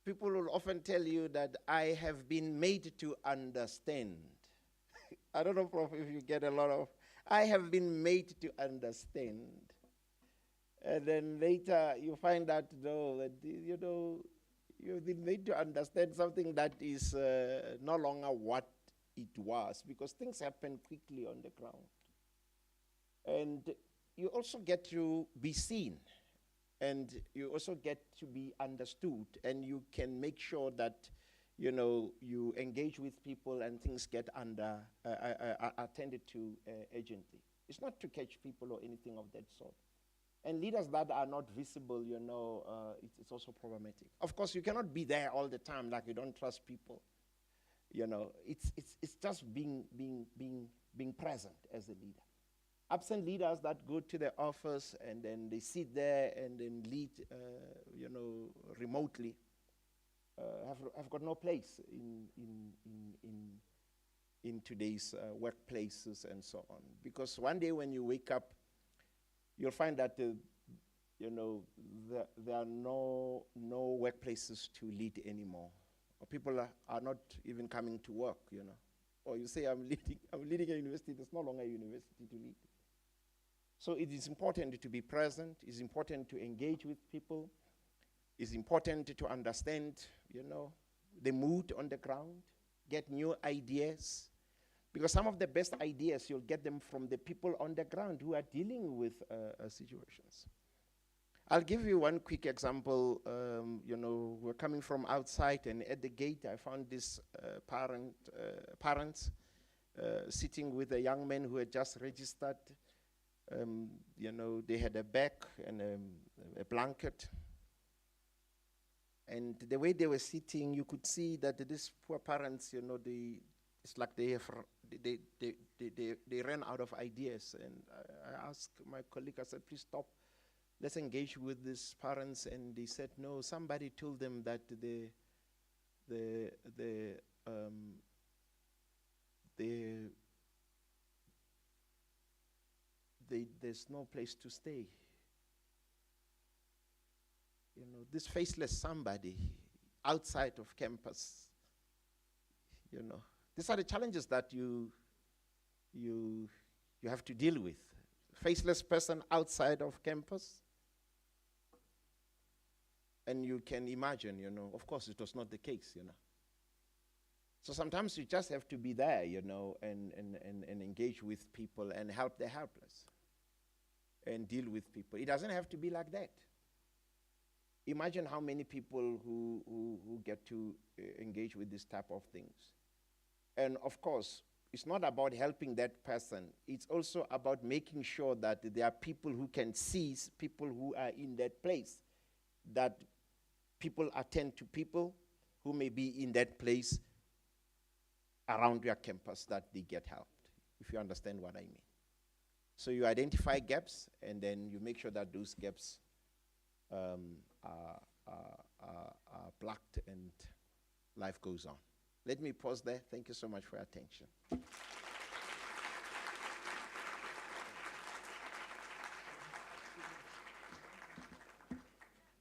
people will often tell you that I have been made to understand. I don't know, Prof, if you get a lot of, I have been made to understand. And then later you find out, no, that, you know, you've been made to understand something that is no longer what it was, because things happen quickly on the ground. And you also get to be seen, and you also get to be understood, and you can make sure that, you know, you engage with people and things get attended to urgently. It's not to catch people or anything of that sort. And leaders that are not visible, you know, it's also problematic. Of course, you cannot be there all the time like you don't trust people. You know, it's just being present as a leader. Absent leaders that go to the office and then they sit there and then lead, you know, remotely, have got no place in today's workplaces and so on. Because one day when you wake up, you'll find that you know, there are no workplaces to lead anymore. Or people are not even coming to work, you know. Or you say, I'm leading a university, there's no longer a university to lead. So it is important to be present, it's important to engage with people, it's important to understand, you know, the mood on the ground, get new ideas. Because some of the best ideas, you'll get them from the people on the ground who are dealing with situations. I'll give you one quick example. You know, we're coming from outside, and at the gate, I found this parents sitting with a young man who had just registered. You know, they had a bag and a blanket. And the way they were sitting, you could see that these poor parents, you know, it's like they ran out of ideas. And I asked my colleague, I said, please stop. Let's engage with these parents. And they said, no, somebody told them that there's no place to stay. You know, this faceless somebody outside of campus, you know. These are the challenges that you have to deal with. Faceless person outside of campus. And you can imagine, you know, of course it was not the case, you know. So sometimes you just have to be there, you know, and engage with people and help the helpless and deal with people. It doesn't have to be like that. imagine how many people who get to engage with this type of things. And of course, it's not about helping that person. It's also about making sure that there are people who can see people who are in that place, that people attend to people who may be in that place around your campus, that they get helped, if you understand what I mean. So you identify gaps, and then you make sure that those gaps are plugged, and life goes on. Let me pause there. Thank you so much for your attention.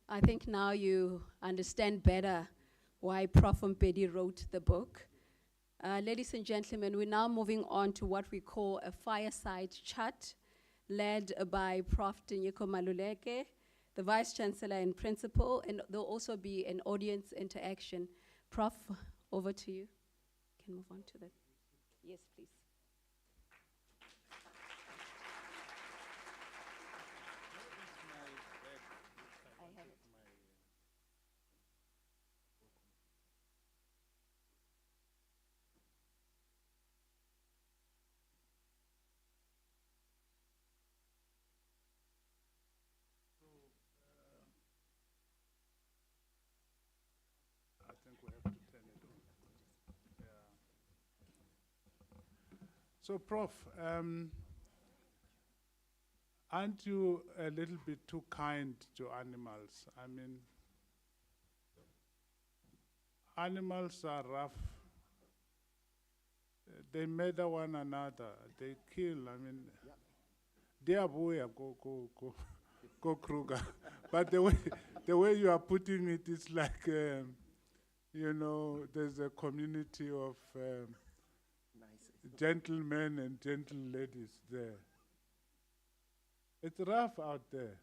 I think now you understand better why Prof Mpedi wrote the book. Ladies and gentlemen, we're now moving on to what we call a fireside chat, led by Prof Tinyiko Maluleke, the Vice Chancellor and Principal, and there'll also be an audience interaction. Prof, over to you. Can move on to that. Yes, please. I have it. I think we have to turn it on. Yeah. So, Prof, aren't you a little bit too kind to animals? I mean, animals are rough. They murder one another. They kill. I mean, dear boy, go Kruger. But the way you are putting it is like, you know, there's a community of gentlemen and gentle ladies there. It's rough out there.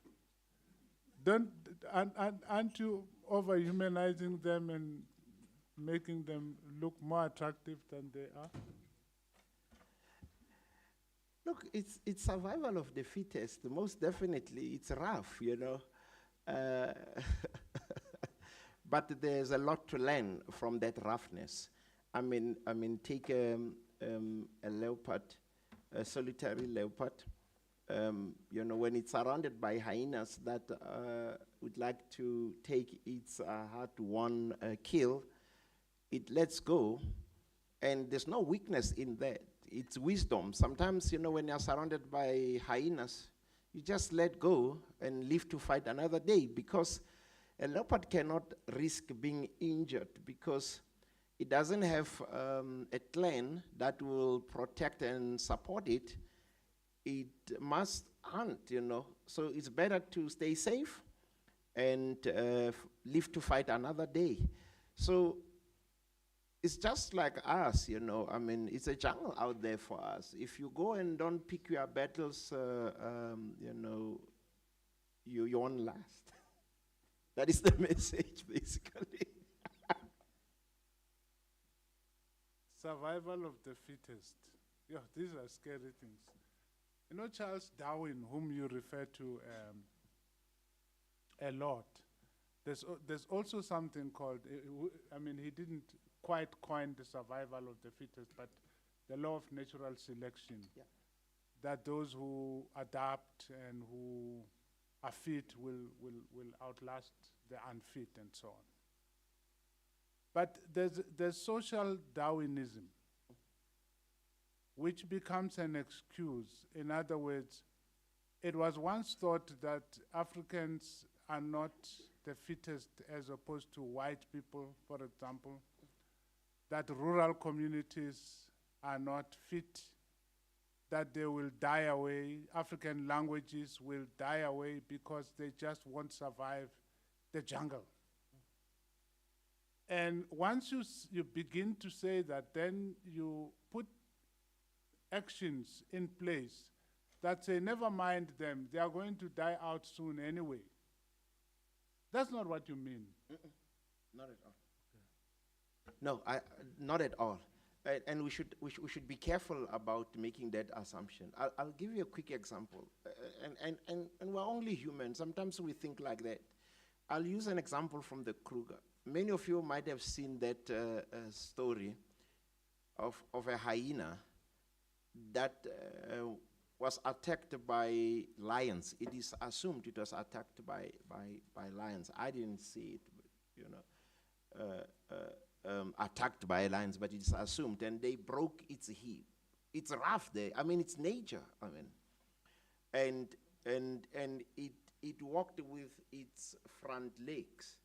Aren't you over-humanizing them and making them look more attractive than they are? Look, it's survival of the fittest. Most definitely, it's rough, you know. But there's a lot to learn from that roughness. I mean, take a leopard, a solitary leopard. You know, when it's surrounded by hyenas that would like to take its hard-won kill, it lets go, and there's no weakness in that. It's wisdom. Sometimes, you know, when you're surrounded by hyenas, you just let go and live to fight another day, because a leopard cannot risk being injured, because it doesn't have a clan that will protect and support it. It must hunt, you know. So it's better to stay safe and live to fight another day. So it's just like us, you know. I mean, it's a jungle out there for us. If you go and don't pick your battles, you know, you won't last. That is the message, basically. Survival of the fittest. Yeah, these are scary things. You know, Charles Darwin, whom you refer to a lot, there's also something called, I mean, he didn't quite coin the survival of the fittest, but the law of natural selection, that those who adapt and who are fit will outlast the unfit and so on. But there's social Darwinism, which becomes an excuse. In other words, it was once thought that Africans are not the fittest as opposed to white people, for example, that rural communities are not fit, that they will die away, African languages will die away because they just won't survive the jungle. And once you begin to say that, then you put actions in place that say, never mind them, they are going to die out soon anyway. That's not what you mean. Not at all. No, not at all. And we should be careful about making that assumption. I'll give you a quick example. And we're only human. Sometimes we think like that. I'll use an example from the Kruger. Many of you might have seen that story of a hyena that was attacked by lions. It is assumed it was attacked by lions. I didn't see it, attacked by lions, but it's assumed, and they broke its hip. It's rough there. I mean, it's nature. I mean, and it walked with its front legs.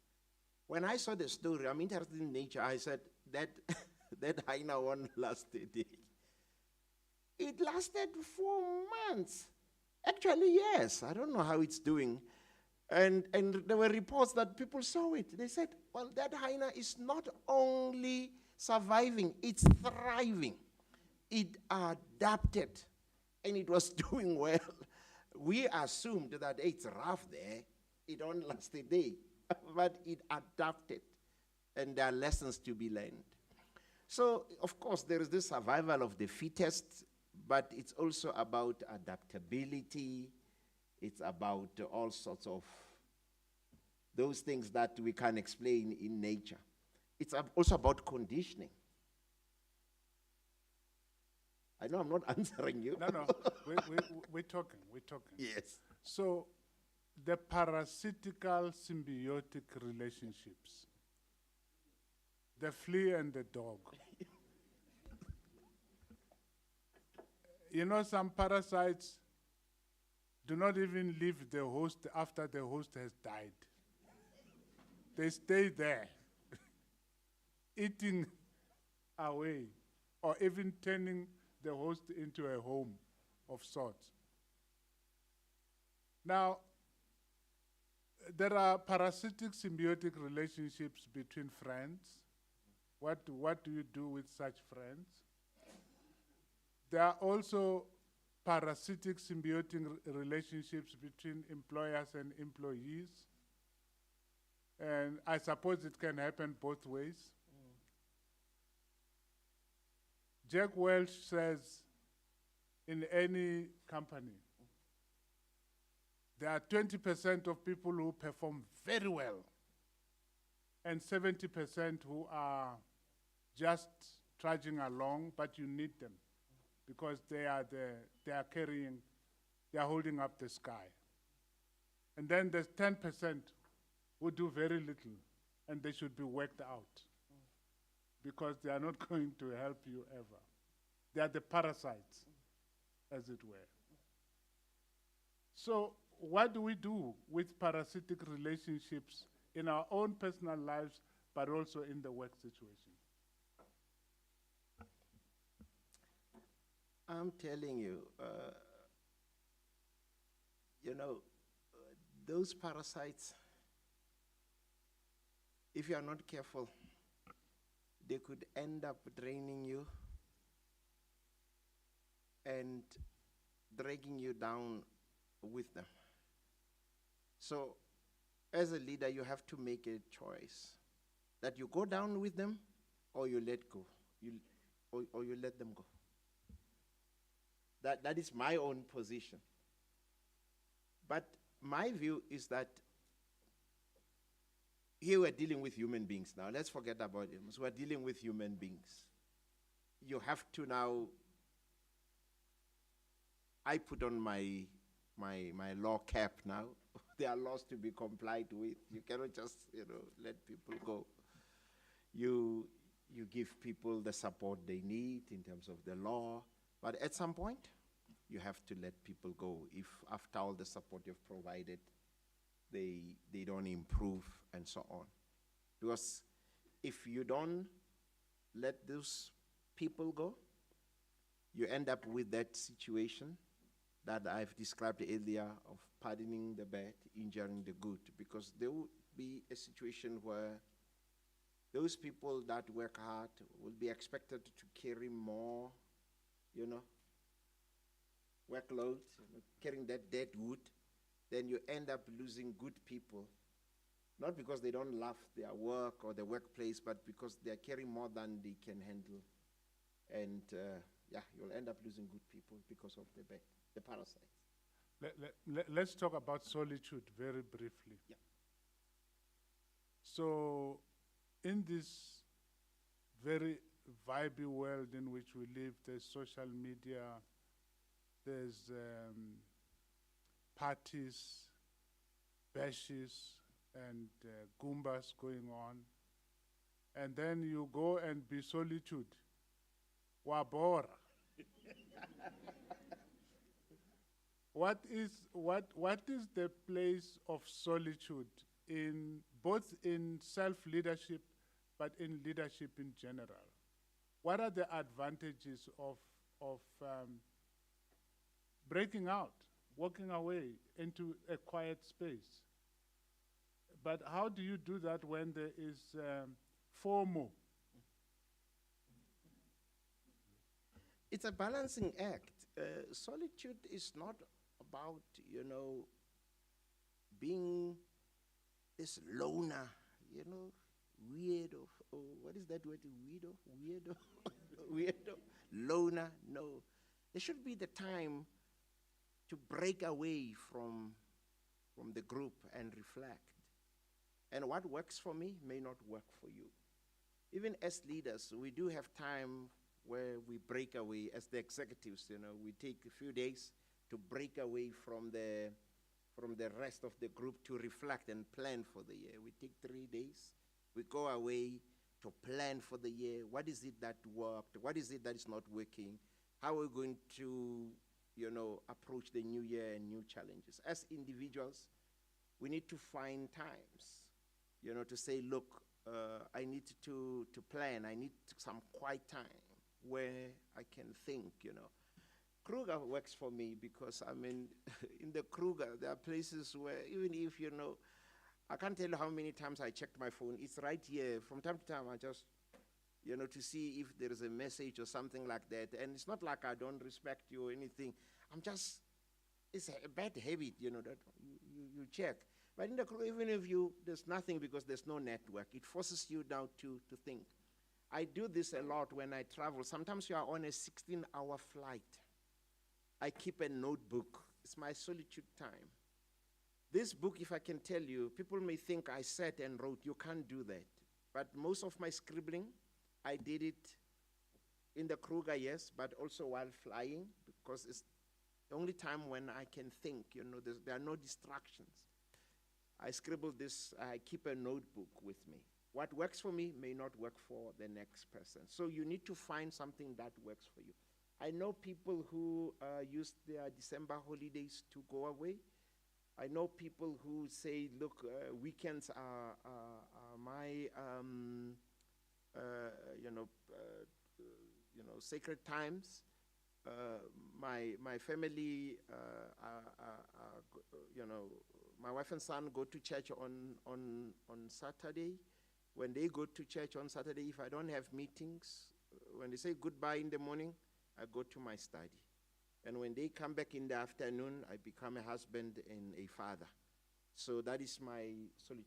When I saw the story, I'm interested in nature. I said that that hyena won't last a day. It lasted 4 months. Actually, yes. I don't know how it's doing. And there were reports that people saw it. They said, well, that hyena is not only surviving, it's thriving. It adapted, and it was doing well. We assumed that it's rough there. It won't last a day. But it adapted, and there are lessons to be learned. So, of course, there is this survival of the fittest, but it's also about adaptability. It's about all sorts of those things that we can explain in nature. It's also about conditioning. I know I'm not answering you. No, we're talking. Yes. So, the parasitical symbiotic relationships, the flea and the dog. You know, some parasites do not even leave the host after the host has died. They stay there, eating away, or even turning the host into a home of sorts. Now, there are parasitic symbiotic relationships between friends. What do you do with such friends? There are also parasitic symbiotic relationships between employers and employees. And I suppose it can happen both ways. Jack Welch says, in any company, there are 20% of people who perform very well and 70% who are just trudging along, but you need them because they are holding up the sky. And then there's 10% who do very little, and they should be worked out because they are not going to help you ever. They are the parasites, as it were. So what do we do with parasitic relationships in our own personal lives, but also in the work situation? I'm telling you, those parasites, if you are not careful, they could end up draining you and dragging you down with them. So, as a leader, you have to make a choice that you go down with them or you let go, or you let them go. That is my own position. But my view is that here we're dealing with human beings now. Let's forget about it. So we're dealing with human beings. You have to now, I put on my law cap now. There are laws to be complied with. You cannot just, let people go. You give people the support they need in terms of the law. But at some point, you have to let people go if after all the support you've provided, they don't improve and so on. Because if you don't let those people go, you end up with that situation that I've described earlier of pardoning the bad, injuring the good, because there will be a situation where those people that work hard will be expected to carry more, workload, carrying that dead wood. Then you end up losing good people, not because they don't love their work or the workplace, but because they are carrying more than they can handle. And you'll end up losing good people because of the parasites. Let's talk about solitude very briefly. Yeah. So in this very vibey world in which we live, there's social media, there's parties, bashes, and goombas going on. And then you go and be solitude. Wabora. What is the place of solitude in both in self-leadership but in leadership in general? What are the advantages of breaking out, walking away into a quiet space? But how do you do that when there is FOMO? It's a balancing act. Solitude is not about, being this loner, weirdo. Oh, what is that word? Weirdo? Weirdo? Loner? No. There should be the time to break away from the group and reflect. And what works for me may not work for you. Even as leaders, we do have time where we break away. As the executives, we take a few days to break away from the rest of the group to reflect and plan for the year. We take 3 days. We go away to plan for the year. What is it that worked? What is it that is not working? How are we going to, approach the new year and new challenges? As individuals, we need to find times, to say, look, I need to plan. I need some quiet time where I can think, Kruger works for me because, in the Kruger, there are places where even if, I can't tell you how many times I checked my phone. It's right here. From time to time, I just, to see if there is a message or something like that. And it's not like I don't respect you or anything. It's a bad habit, that you check. But in the Kruger, even if there's nothing because there's no network, it forces you now to think. I do this a lot when I travel. Sometimes you are on a 16-hour flight. I keep a notebook. It's my solitude time. This book, if I can tell you, people may think I sat and wrote. You can't do that. But most of my scribbling, I did it in the Kruger, yes, but also while flying, because it's the only time when I can think, there are no distractions. I scribble this, I keep a notebook with me. What works for me may not work for the next person. So you need to find something that works for you. I know people who use their December holidays to go away. I know people who say, look, weekends are my, sacred times. My family, my wife and son go to church on Saturday. When they go to church on Saturday, if I don't have meetings, when they say goodbye in the morning, I go to my study. And when they come back in the afternoon, I become a husband and a father. So that is my solitude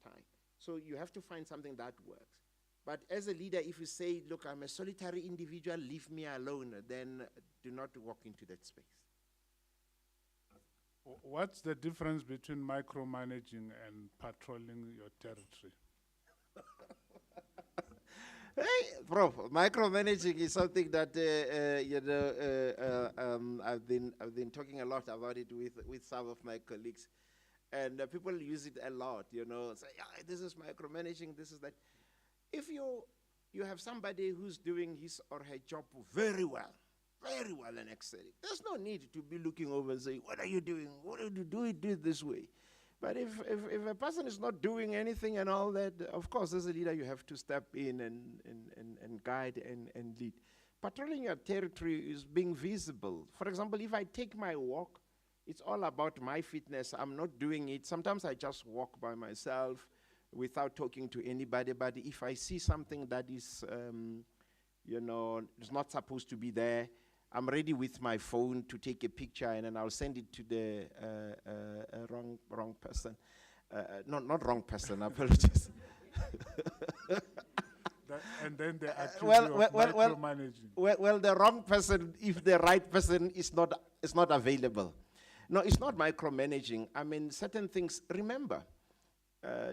time. So you have to find something that works. But as a leader, if you say, look, I'm a solitary individual, leave me alone, then do not walk into that space. What's the difference between micromanaging and patrolling your territory? Hey, Prof, micromanaging is something that I've been talking a lot about it with some of my colleagues, and people use it a lot. Say, this is micromanaging, this is that. If you have somebody who's doing his or her job very well and excelling, there's no need to be looking over and saying, what are you doing? What do you do it this way? But if a person is not doing anything and all that, of course, as a leader, you have to step in and guide and lead. Patrolling your territory is being visible. For example, if I take my walk, it's all about my fitness. I'm not doing it. Sometimes I just walk by myself without talking to anybody. But if I see something that is, is not supposed to be there, I'm ready with my phone to take a picture, and then I'll send it to the wrong person. Not wrong person, I apologize. And then they accuse you of micromanaging. Well, the wrong person, if the right person is not available. No, it's not micromanaging. Certain things, remember,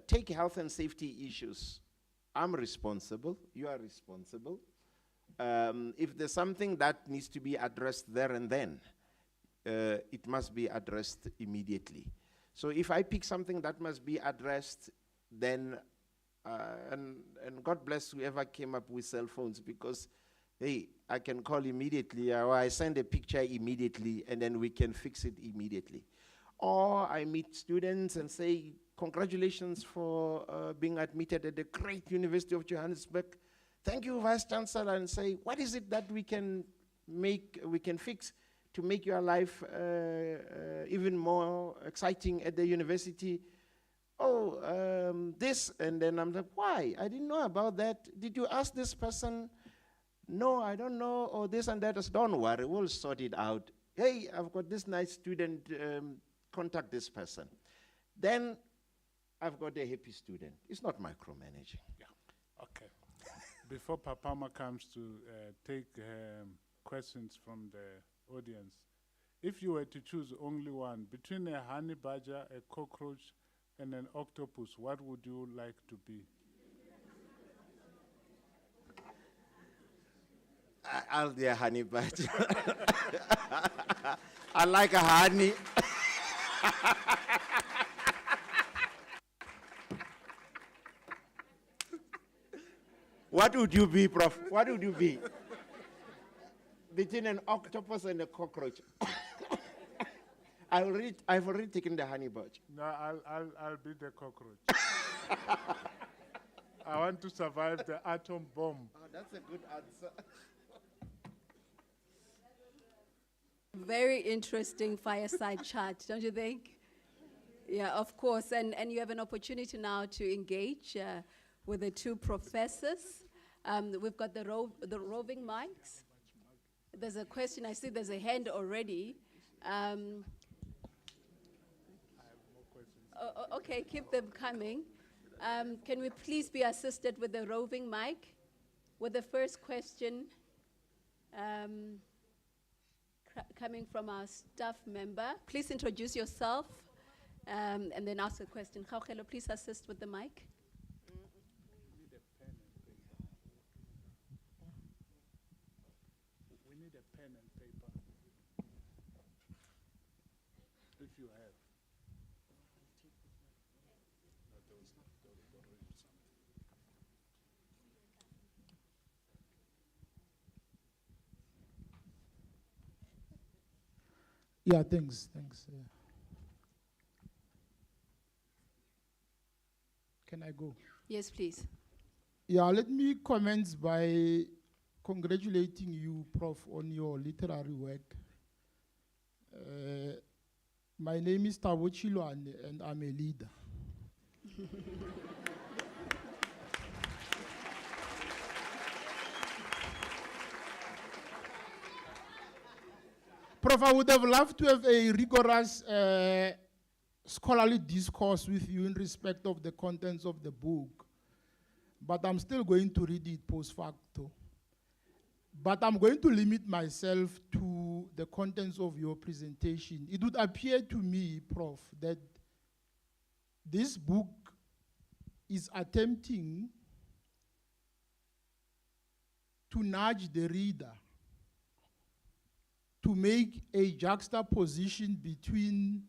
take health and safety issues. I'm responsible, you are responsible. If there's something that needs to be addressed there and then, it must be addressed immediately. So if I pick something that must be addressed, then, and God bless whoever came up with cell phones, because, hey, I can call immediately, or I send a picture immediately, and then we can fix it immediately. Or I meet students and say, congratulations for being admitted at the great University of Johannesburg. Thank you, Vice Chancellor, and say, what is it that we can fix to make your life even more exciting at the university? Oh, this, and then I'm like, why? I didn't know about that. Did you ask this person? No, I don't know, or this and that. Don't worry, we'll sort it out. Hey, I've got this nice student, contact this person. Then I've got a happy student. It's not micromanaging. Yeah, okay. Before Papama comes to take questions from the audience, if you were to choose only one, between a honey badger, a cockroach, and an octopus, what would you like to be? I'll be a honey badger. I like a honey. What would you be, Prof? What would you be? Between an octopus and a cockroach. I've already taken the honey badger. No, I'll be the cockroach. I want to survive the atom bomb. Oh, that's a good answer. Very interesting fireside chat, don't you think? Yeah, of course. And you have an opportunity now to engage with the two professors. We've got the roving mics. There's a question. I see there's a hand already. I have more questions. Okay, keep them coming. Can we please be assisted with the roving mic? With the first question coming from our staff member. Please introduce yourself and then ask a question. Hello, please assist with the mic. We need a pen and paper. If you have. Yeah, thanks. Yeah. Can I go? Yes, please. Yeah, let me commence by congratulating you, Prof, on your literary work. My name is Tabo Chilwane, and I'm a leader. Prof, I would have loved to have a rigorous scholarly discourse with you in respect of the contents of the book, but I'm still going to read it post facto. But I'm going to limit myself to the contents of your presentation. It would appear to me, Prof, that this book is attempting to nudge the reader to make a juxtaposition between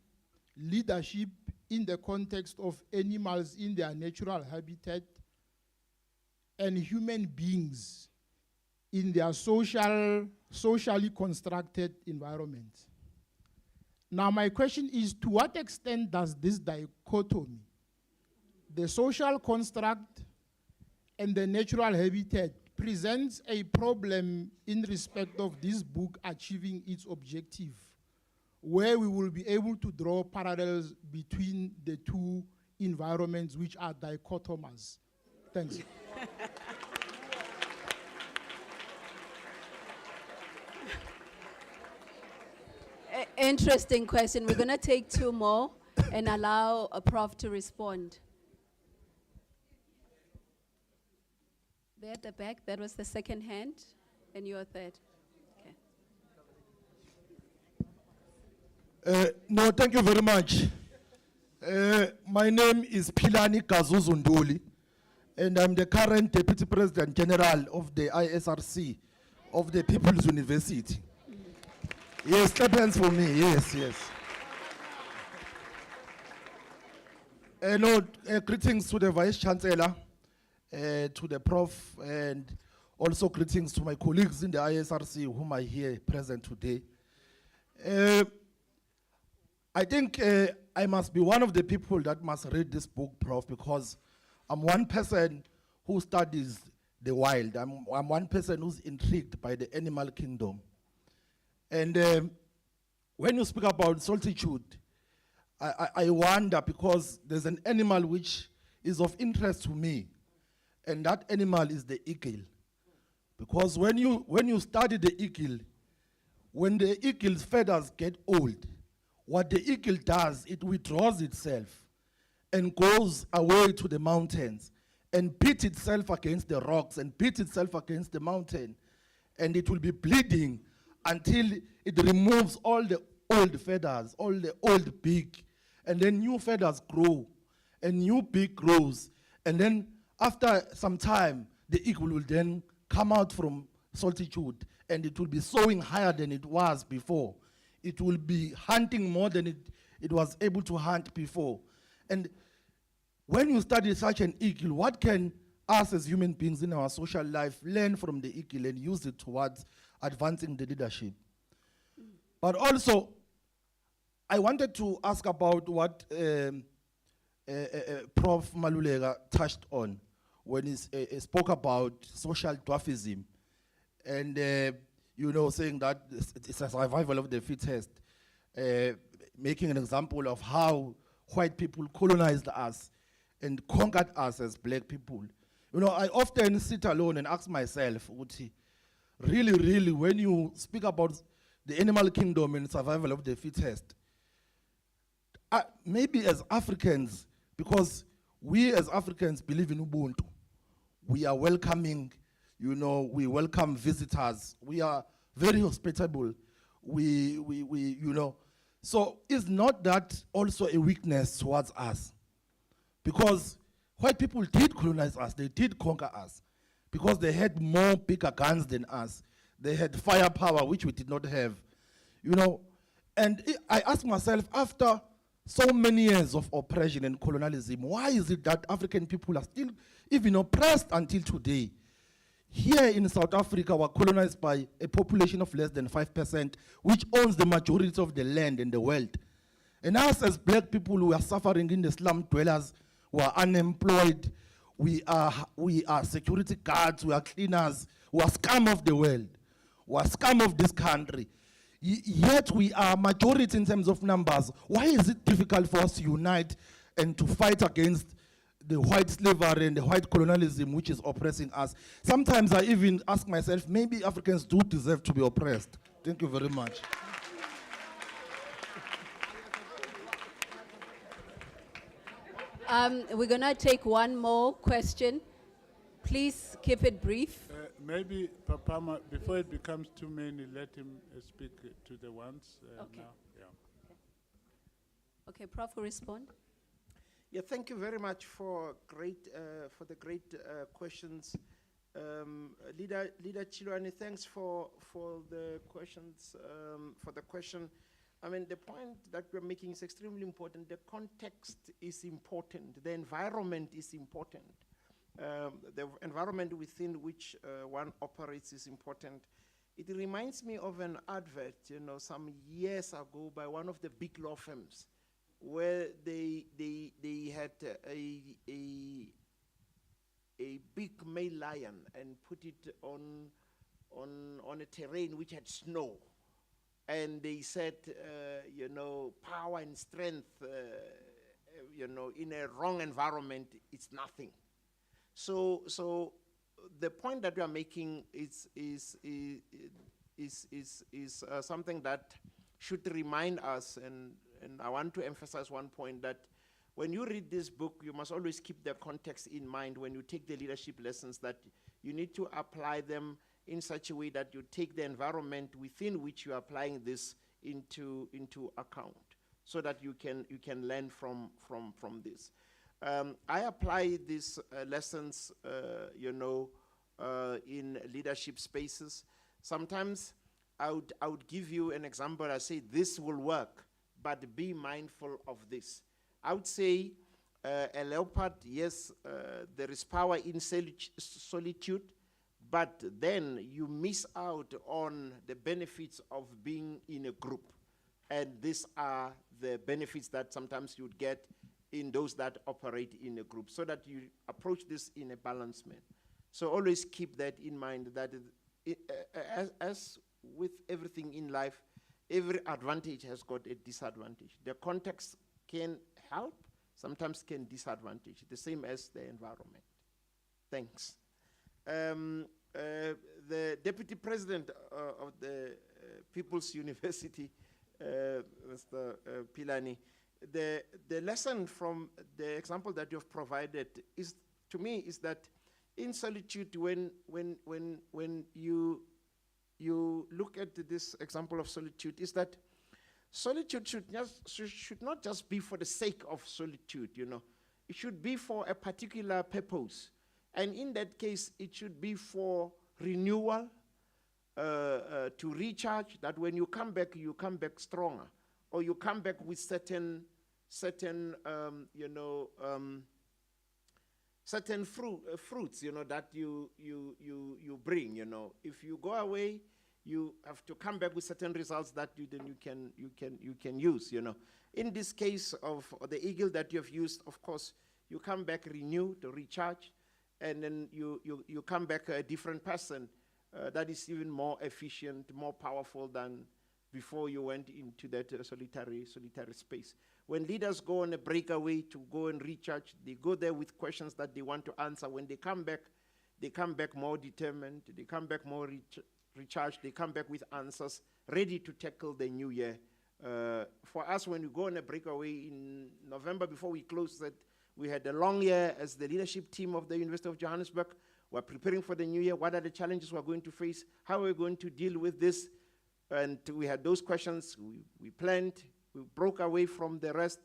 leadership in the context of animals in their natural habitat and human beings in their socially constructed environment. Now my question is, to what extent does this dichotomy, the social construct and the natural habitat, presents a problem in respect of this book achieving its objective, where we will be able to draw parallels between the two environments which are dichotomous? Thanks. Interesting question. We're going to take two more and allow a prof to respond. There at the back, that was the second hand, and you're third. Okay. No, thank you very much. My name is Philani Kazuzunduli, and I'm the current Deputy President General of the ISRC of the People's University. Yes, clap hands for me, yes, yes. Greetings to the Vice Chancellor, to the Prof, and also greetings to my colleagues in the ISRC whom I hear present today. I think I must be one of the people that must read this book, Prof, because I'm one person who studies the wild. I'm one person who's intrigued by the animal kingdom. And when you speak about solitude, I wonder, because there's an animal which is of interest to me, and that animal is the eagle. Because when you study the eagle, when the eagle's feathers get old, what the eagle does, it withdraws itself and goes away to the mountains and beats itself against the rocks and beats itself against the mountain. And it will be bleeding until it removes all the old feathers, all the old beak. And then new feathers grow and new beak grows. And then after some time, the eagle will then come out from solitude and it will be soaring higher than it was before. It will be hunting more than it was able to hunt before. And when you study such an eagle, what can us as human beings in our social life learn from the eagle and use it towards advancing the leadership? But also, I wanted to ask about what Prof Maluleke touched on when he spoke about social dwarfism. And saying that it's a survival of the fittest, making an example of how white people colonized us and conquered us as black people. I often sit alone and ask myself, really, when you speak about the animal kingdom and survival of the fittest, maybe as Africans, because we as Africans believe in Ubuntu, we are welcoming, we welcome visitors. We are very hospitable. So is not that also a weakness towards us? Because white people did colonize us, they did conquer us, because they had more bigger guns than us. They had firepower, which we did not have. And I ask myself, after so many years of oppression and colonialism, why is it that African people are still even oppressed until today? Here in South Africa, we're colonized by a population of less than 5%, which owns the majority of the land and the wealth. And us as black people who are suffering in the slum dwellers, who are unemployed, we are security guards, we are cleaners, we are scum of the world, we are scum of this country. Yet we are majority in terms of numbers. Why is it difficult for us to unite and to fight against the white slavery and the white colonialism which is oppressing us? Sometimes I even ask myself, maybe Africans do deserve to be oppressed. Thank you very much. We're going to take one more question. Please keep it brief. Maybe, Papama, before it becomes too many, let him speak to the ones Okay. now. Yeah. Okay, Prof will respond. Yeah, thank you very much for the great questions. Leader Chilwani, thanks for the questions, for the question. I mean, the point that we're making is extremely important. The context is important. The environment is important. The environment within which one operates is important. It reminds me of an advert, some years ago by one of the big law firms, where they had a big male lion and put it on a terrain which had snow. And they said, power and strength, in a wrong environment, it's nothing. So the point that we are making is something that should remind us, and I want to emphasize one point, that when you read this book, you must always keep the context in mind when you take the leadership lessons, that you need to apply them in such a way that you take the environment within which you are applying this into account. so that you can learn from this. I apply these lessons, in leadership spaces. Sometimes I would give you an example. I say this will work, but be mindful of this. I would say a leopard, yes, there is power in solitude, but then you miss out on the benefits of being in a group. And these are the benefits that sometimes you would get in those that operate in a group, so that you approach this in a balanced manner. So always keep that in mind, that as with everything in life, every advantage has got a disadvantage. The context can help, sometimes can disadvantage, the same as the environment. Thanks. The Deputy President of the People's University, Mr. Pilani, the lesson from the example that you've provided is, to me, is that in solitude, when you look at this example of solitude, is that solitude should not just be for the sake of solitude, It should be for a particular purpose. And in that case, it should be for renewal, to recharge, that when you come back stronger, or you come back with certain fruits, that you bring, If you go away, you have to come back with certain results that you can use, In this case of the eagle that you have used, of course, you come back renewed, recharge, and then you come back a different person that is even more efficient, more powerful than before you went into that solitary space. When leaders go on a breakaway to go and recharge, they go there with questions that they want to answer. When they come back more determined, they come back more recharged, they come back with answers, ready to tackle the new year. For us, when we go on a breakaway in November, before we closed that, we had a long year as the leadership team of the University of Johannesburg. We're preparing for the new year. What are the challenges we're going to face? How are we going to deal with this? And we had those questions. We planned. We broke away from the rest,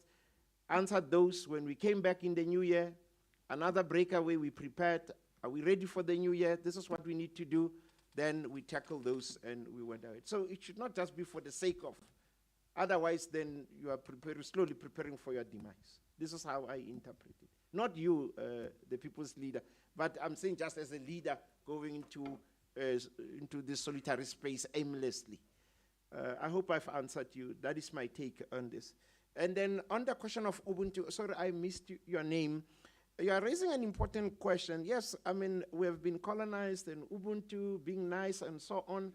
answered those. When we came back in the new year, another breakaway, we prepared. Are we ready for the new year? This is what we need to do. Then we tackled those and we went out. So it should not just be for the sake of. Otherwise, then you are slowly preparing for your demise. This is how I interpret it. Not you, the people's leader, but I'm saying just as a leader going into this solitary space aimlessly. I hope I've answered you. That is my take on this. And then on the question of Ubuntu, sorry, I missed your name. You are raising an important question. Yes, I mean, we have been colonized, and Ubuntu, being nice and so on.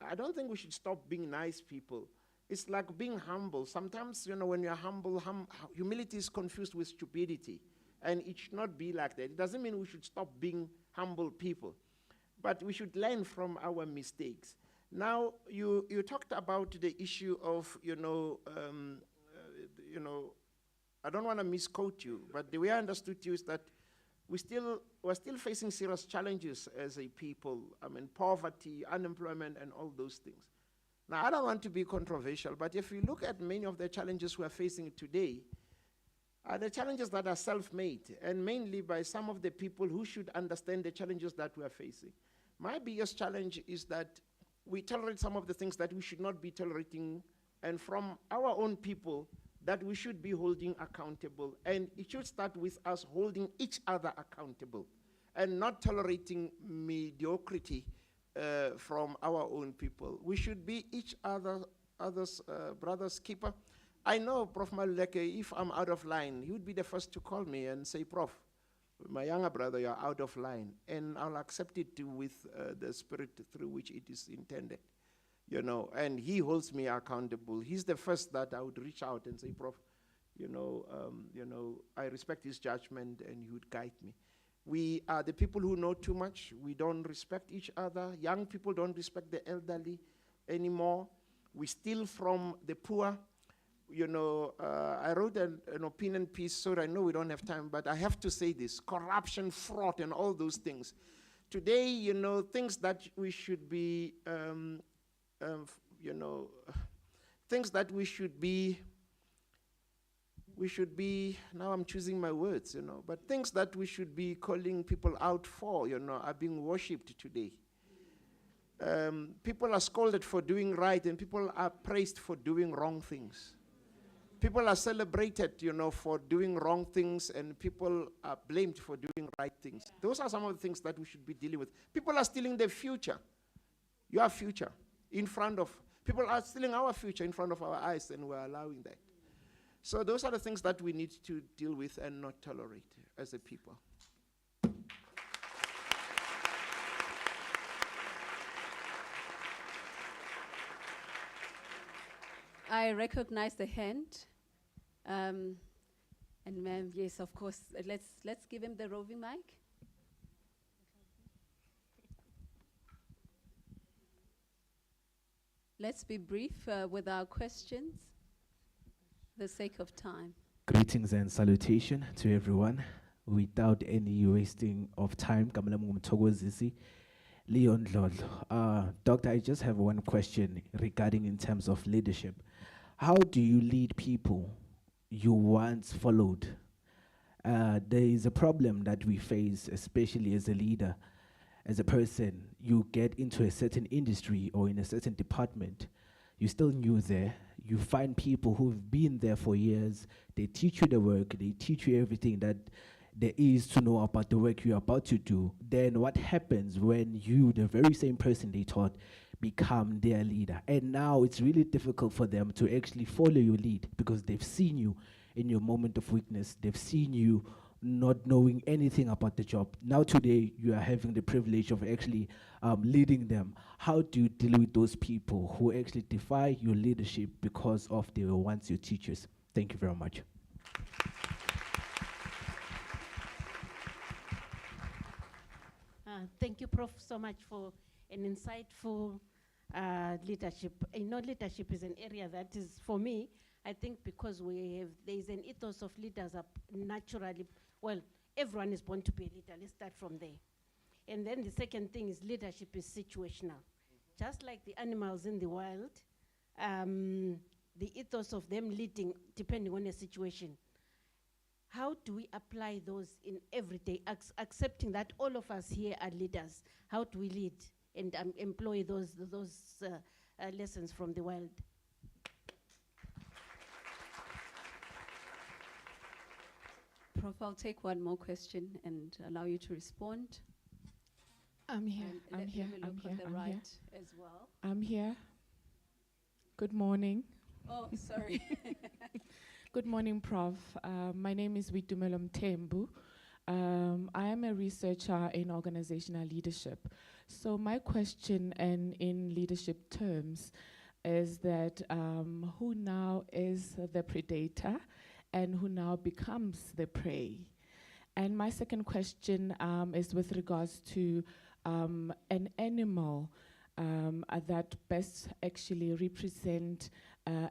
I don't think we should stop being nice people. It's like being humble. Sometimes, when you're humble, humility is confused with stupidity. And it should not be like that. It doesn't mean we should stop being humble people. But we should learn from our mistakes. Now, you talked about the issue of, I don't want to misquote you, but the way I understood you is that we're still facing serious challenges as a people. I mean, poverty, unemployment, and all those things. Now, I don't want to be controversial, but if you look at many of the challenges we are facing today, are the challenges that are self-made, and mainly by some of the people who should understand the challenges that we are facing. My biggest challenge is that we tolerate some of the things that we should not be tolerating, and from our own people that we should be holding accountable. And it should start with us holding each other accountable and not tolerating mediocrity from our own people. We should be each other's brother's keeper. I know Prof Maluleke, if I'm out of line, he would be the first to call me and say, Prof, my younger brother, you're out of line. And I'll accept it with the spirit through which it is intended. And he holds me accountable. He's the first that I would reach out and say, Prof, I respect his judgment, and he would guide me. We are the people who know too much. We don't respect each other. Young people don't respect the elderly anymore. We steal from the poor. I wrote an opinion piece, so I know we don't have time, but I have to say this: corruption, fraud, and all those things. Today, things that we should be, things that we should be we should be, now I'm choosing my words, but things that we should be calling people out for, are being worshipped today. People are scolded for doing right, and people are praised for doing wrong things. People are celebrated, for doing wrong things, and people are blamed for doing right things. Those are some of the things that we should be dealing with. People are stealing their future, your future, in front of, people are stealing our future in front of our eyes, and we're allowing that. So those are the things that we need to deal with and not tolerate as a people. I recognize the hand. And ma'am, yes, of course, let's give him the roving mic. Let's be brief with our questions, for the sake of time. Greetings and salutation to everyone. Without any wasting of time, Leon Lodlo. Doctor, I just have one question regarding in terms of leadership. How do you lead people you once followed? There is a problem that we face, especially as a leader, as a person. You get into a certain industry or in a certain department, you're still new there. You find people who've been there for years. They teach you the work. They teach you everything that there is to know about the work you're about to do. Then what happens when you, the very same person they taught, become their leader? And now it's really difficult for them to actually follow your lead because they've seen you in your moment of weakness. They've seen you not knowing anything about the job. Now today, you are having the privilege of actually leading them. How do you deal with those people who actually defy your leadership because of they were once your teachers? Thank you very much. Thank you, Prof, so much for an insightful leadership. Leadership is an area that is, for me, I think because there's an ethos of leaders up naturally, well, everyone is born to be a leader. Let's start from there. And then the second thing is leadership is situational. Just like the animals in the wild, the ethos of them leading depending on the situation. How do we apply those in everyday, accepting that all of us here are leaders? How do we lead and employ those lessons from the wild? Prof, I'll take one more question and allow you to respond. I'm here. And I'm here. let me I'm look here. on the I'm right here. as well. I'm here. Good morning. Oh, sorry. Good morning, Prof. My name is Vitumelo Mthembu. I am a researcher in organizational leadership. So my question, and in leadership terms, is that who now is the predator and who now becomes the prey? And my second question is with regards to an animal that best actually represent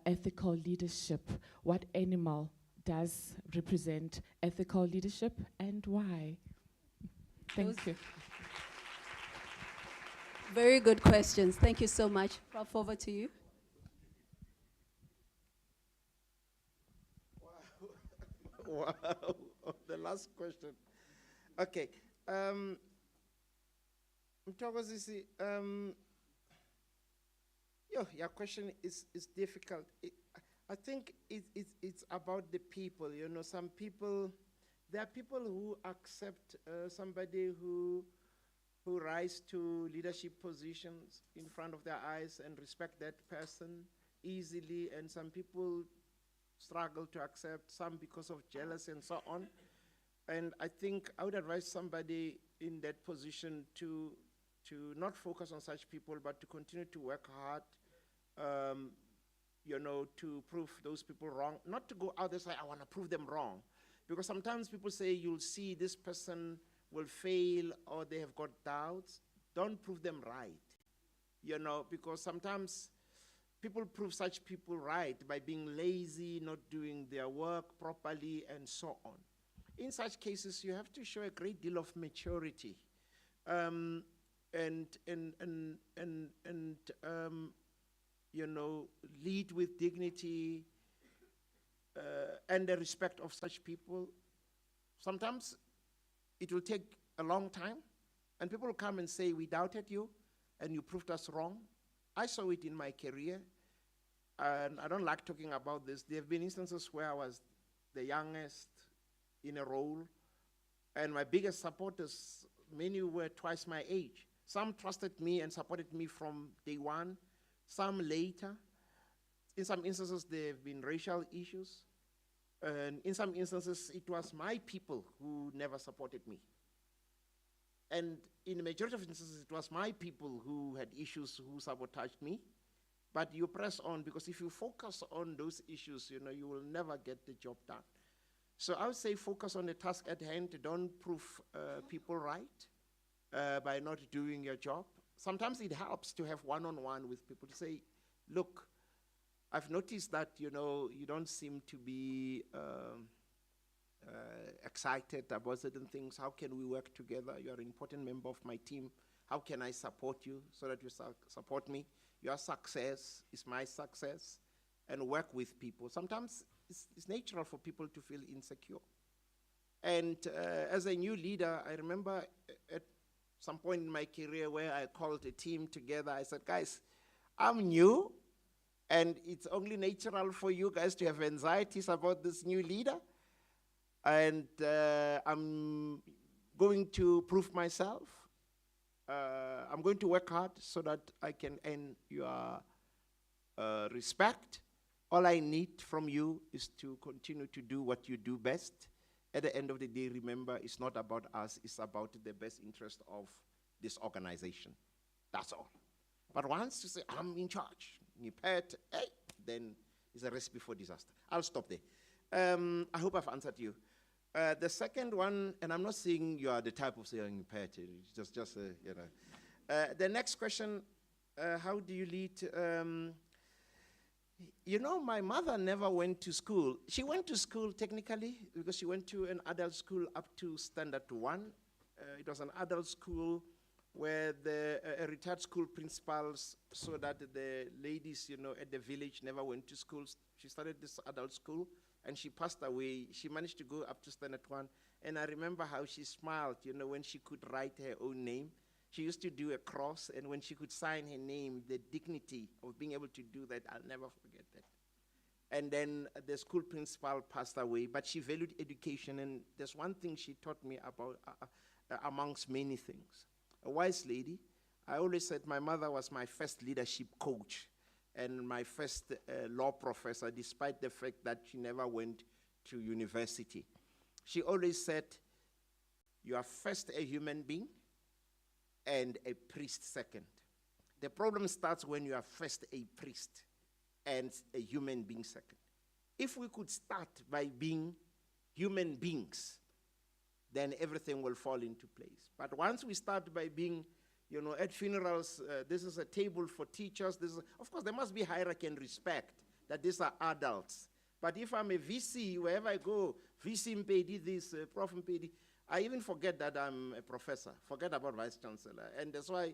ethical leadership. What animal does represent ethical leadership and why? Thank you. Very good questions. Thank you so much. Prof, over to you. Wow, the last question. Okay. Mthokozisi, your question is difficult. I think it's about the people. Some people, there are people who accept somebody who rise to leadership positions in front of their eyes and respect that person easily, and some people struggle to accept, some because of jealousy and so on. And I think I would advise somebody in that position to not focus on such people, but to continue to work hard, to prove those people wrong. Not to go out there and say, I want to prove them wrong. Because sometimes people say, you'll see this person will fail or they have got doubts. Don't prove them right. Because sometimes people prove such people right by being lazy, not doing their work properly, and so on. In such cases, you have to show a great deal of maturity, and lead with dignity, and the respect of such people. Sometimes it will take a long time, and people will come and say, we doubted you, and you proved us wrong. I saw it in my career, and I don't like talking about this. There have been instances where I was the youngest in a role, and my biggest supporters, many were twice my age. Some trusted me and supported me from day one, some later. In some instances, there have been racial issues. And in some instances, it was my people who never supported me. And in the majority of instances, it was my people who had issues who sabotaged me. But you press on, because if you focus on those issues, you know, you will never get the job done. So I would say focus on the task at hand. Don't prove people right by not doing your job. Sometimes it helps to have one-on-one with people to say, look, I've noticed that, you know, you don't seem to be excited about certain things. How can we work together? You're an important member of my team. How can I support you so that you support me? Your success is my success, and work with people. Sometimes it's natural for people to feel insecure. And as a new leader, I remember at some point in my career where I called a team together. I said, guys, I'm new, and it's only natural for you guys to have anxieties about this new leader. And I'm going to prove myself. I'm going to work hard so that I can earn your respect. All I need from you is to continue to do what you do best. At the end of the day, remember, it's not about us, it's about the best interest of this organization. That's all. But once you say, I'm in charge, then it's a recipe for disaster. I'll stop there. I hope I've answered you. The second one, and I'm not saying you are the type of saying impaired, it's just you know. The next question, how do you lead? You know, my mother never went to school. She went to school technically because she went to an adult school up to standard 1. It was an adult school where the retired school principals so that the ladies, you know, at the village never went to school. She started this adult school, and she passed away. She managed to go up to standard 1, and I remember how she smiled, you know, when she could write her own name. She used to do a cross, and when she could sign her name, the dignity of being able to do that, I'll never forget that. And then the school principal passed away, but she valued education, and there's one thing she taught me about, amongst many things. A wise lady. I always said my mother was my first leadership coach and my first law professor, despite the fact that she never went to university. She always said, you are first a human being and a priest second. The problem starts when you are first a priest and a human being second. If we could start by being human beings, then everything will fall into place. But once we start by being, you know, at funerals, this is a table for teachers. Of course, there must be hierarchy and respect, that these are adults. But if I'm a VC, wherever I go, VC Mpedi this, Prof Mpedi, I even forget that I'm a professor, forget about Vice Chancellor. And that's why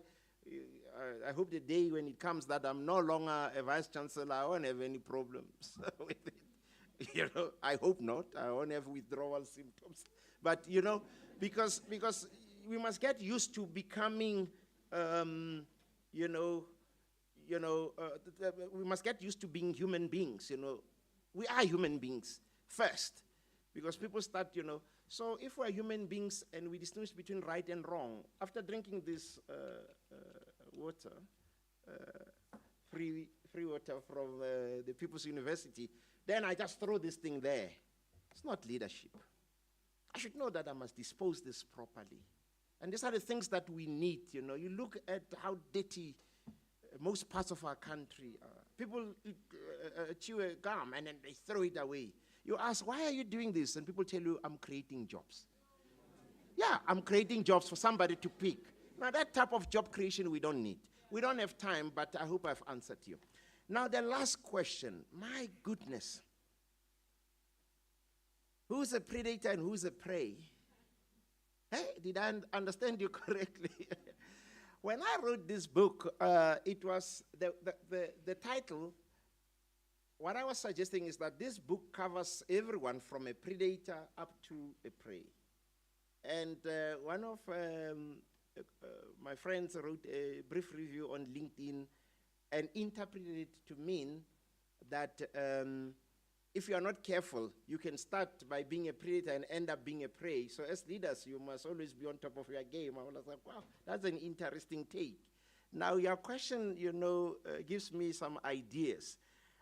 I hope the day when it comes that I'm no longer a Vice Chancellor, I won't have any problems with it. You know, I hope not. I won't have withdrawal symptoms. But, you know, because we must get used to becoming, we must get used to being human beings, you know. We are human beings first, because people start, you know. So if we're human beings and we distinguish between right and wrong, after drinking this water, free water from the People's University, then I just throw this thing there. It's not leadership. I should know that I must dispose this properly. And these are the things that we need, you know. You look at how dirty most parts of our country are. People chew a gum and then they throw it away. You ask, why are you doing this? And people tell you, I'm creating jobs. Yeah, I'm creating jobs for somebody to pick. Now, that type of job creation we don't need. We don't have time, but I hope I've answered you. Now, the last question. My goodness. Who's a predator and who's a prey? Hey, did I understand you correctly? When I wrote this book, it was the title what I was suggesting is that this book covers everyone from a predator up to a prey. And one of my friends wrote a brief review on LinkedIn and interpreted it to mean that if you are not careful, you can start by being a predator and end up being a prey. So as leaders, you must always be on top of your game. I was like, wow, that's an interesting take. Now, your question, gives me some ideas.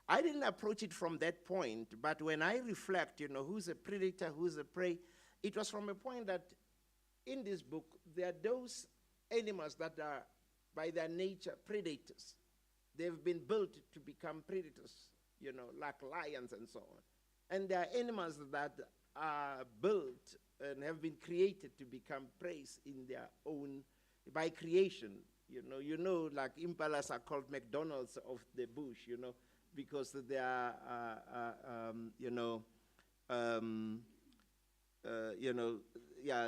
I didn't approach it from that point, but when I reflect, who's a predator, who's a prey, it was from a point that in this book, there are those animals that are, by their nature, predators. They've been built to become predators, like lions and so on. And there are animals that are built and have been created to become prey in their own, by creation. Like impalas are called McDonald's of the bush, because they are,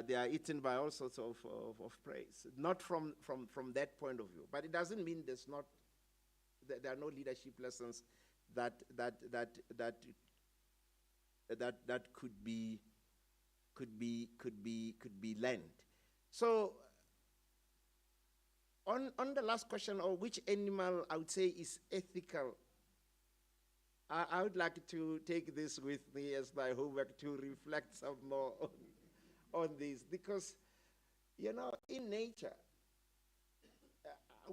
they are eaten by all sorts of prey. Not from that point of view, but it doesn't mean there are no leadership lessons that could be learned. So on the last question, or which animal I would say is ethical, I would like to take this with me as my homework to reflect some more on this, because, in nature,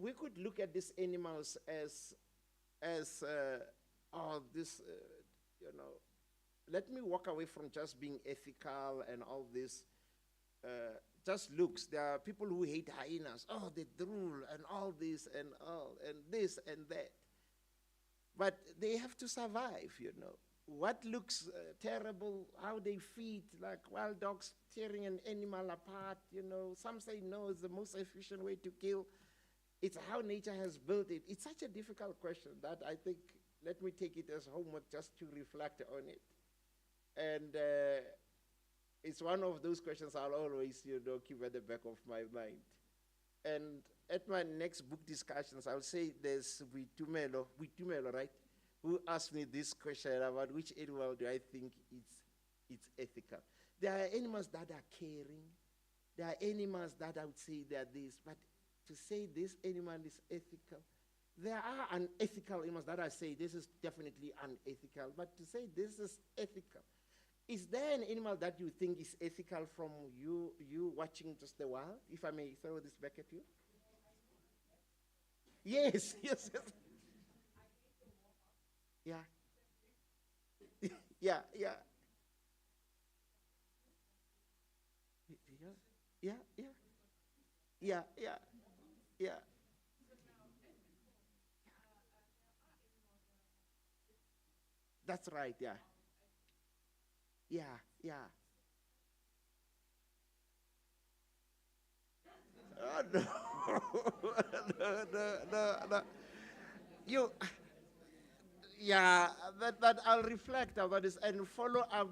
we could look at these animals as let me walk away from just being ethical and all this. Just looks. There are people who hate hyenas. Oh, they drool and all this and this and that. But they have to survive, What looks terrible, how they feed, like wild dogs tearing an animal apart, Some say no, it's the most efficient way to kill. It's how nature has built it. It's such a difficult question that I think, let me take it as homework just to reflect on it. And it's one of those questions I'll always, keep at the back of my mind. And at my next book discussions, I'll say there's Witumelo, right? Who asked me this question about which animal do I think it's ethical. There are animals that are caring. There are animals that I would say they are this, but to say this animal is ethical, there are unethical animals that I say this is definitely unethical, but to say this is ethical, is there an animal that you think is ethical from you watching just the wild? If I may throw this back at you. Yes. Yeah. Yeah. That's right, yeah. Oh, no. No. That I'll reflect about this and follow up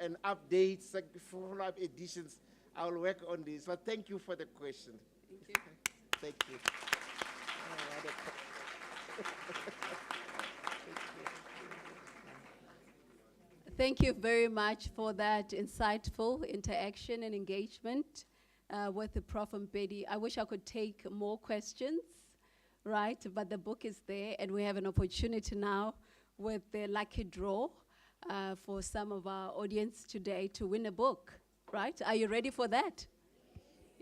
and updates, follow up editions. I'll work on this. But thank you for the question. Thank you. Thank you. Thank you very much for that insightful interaction and engagement with the Prof Mpedi. I wish I could take more questions, right? But the book is there, and we have an opportunity now with the lucky draw for some of our audience today to win a book, right? Are you ready for that?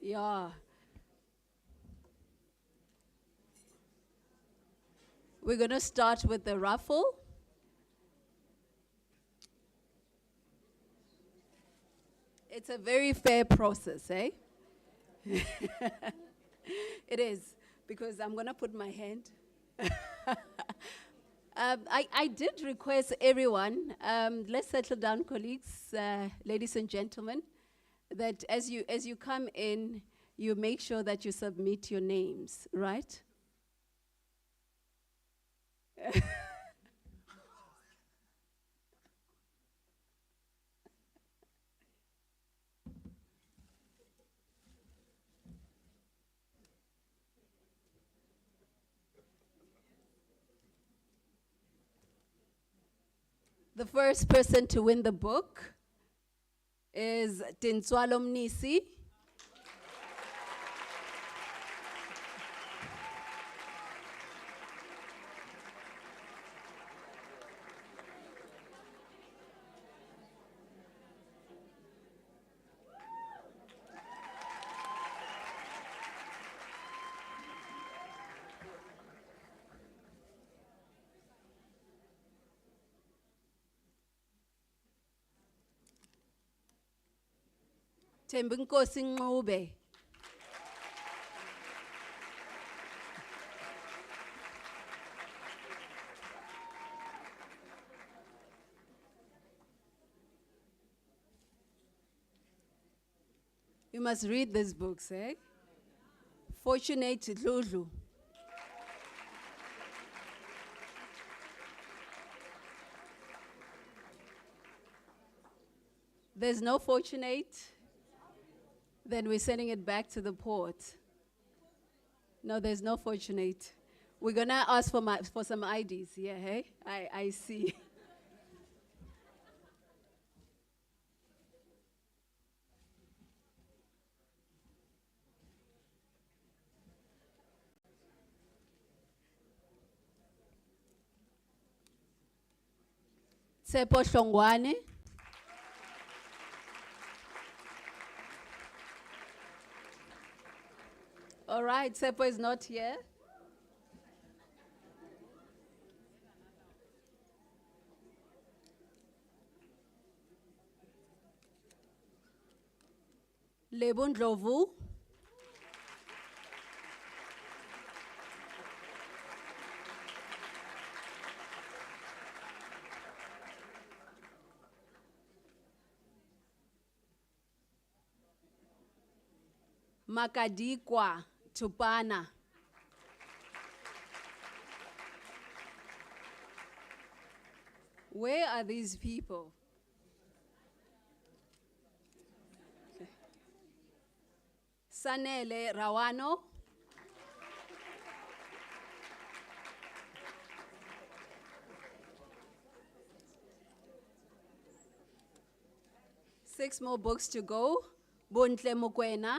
Yeah. We're going to start with the raffle. It's a very fair process, eh? It is, because I'm going to put my hand. I did request everyone, let's settle down, colleagues, ladies and gentlemen, that as you come in, you make sure that you submit your names, right? The first person to win the book is Tinswalo Mnisi. Thembinkosi Nqube. You must read these books, eh? Fortunate Lulu. There's no fortunate. Then we're sending it back to the port. No, there's no fortunate. We're gonna ask for some IDs, yeah, hey? I see. Tsepo Hlongwane. All right, Tsepo is not here. Lebon Dlovu. Makadikwa Tupana. Where are these people? Okay. Sanele Rawano. Six more books to go. Bontle Mokwena.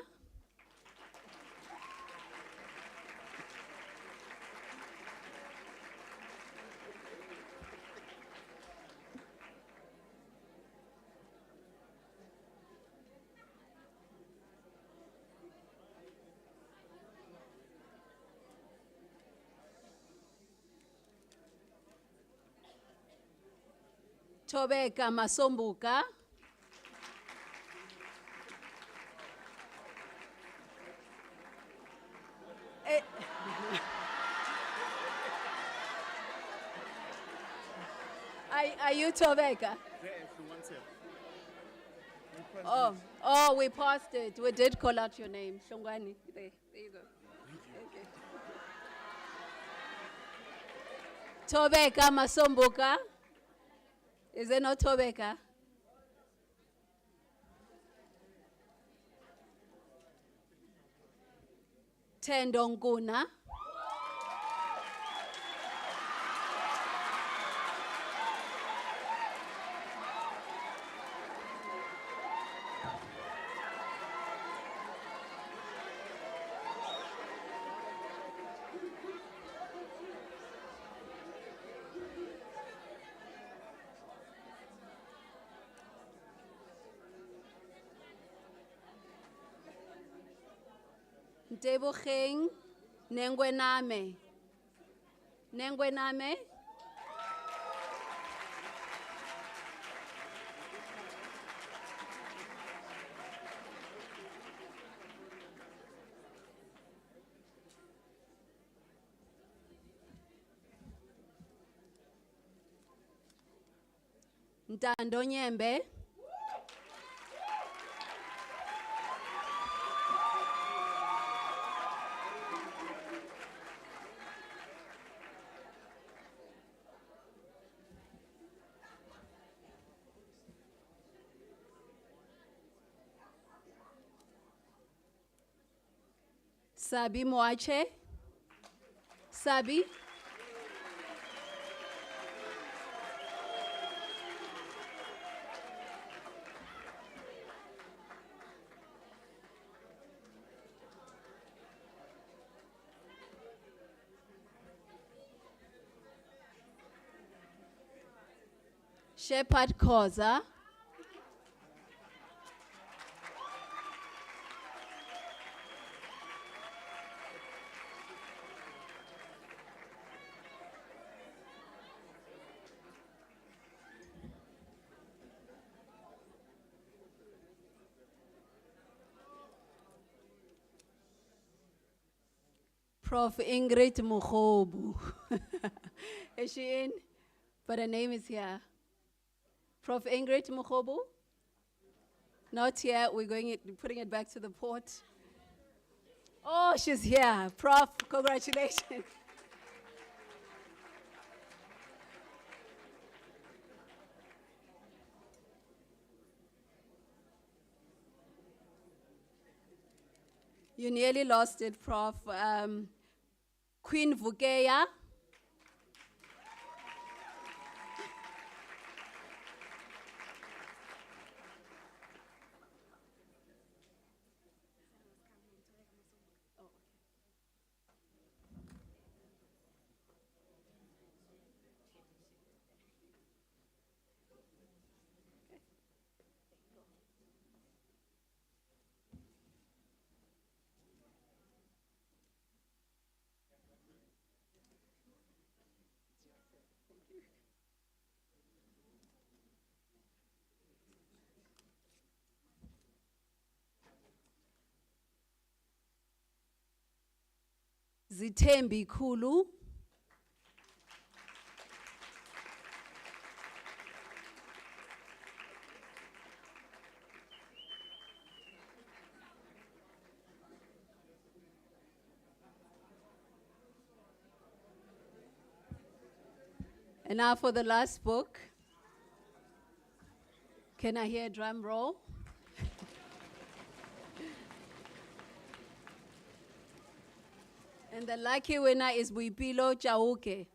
Tobeka Masombuka. Are you Tobeka? Oh, we passed it. We did call out your name. Shongwani. There you go. Okay. Tobeka Masombuka. Is it not Tobeka? Tendonguna. Ntebogang Nengwename. Nengwename. Ntando Nyembe. Sabi Moache. Sabi. Shepherd Khoza. Prof Ingrid Mukhobu. Is she in? But her name is here. Prof Ingrid Mukhobu? Not yet. We're putting it back to the port. Oh, she's here. Prof, congratulations. You nearly lost it, Prof. Queen Vukeya. Zithembi Khulu. And now for the last book. Can I hear a drum roll? And the lucky winner is Buipilo Chauke.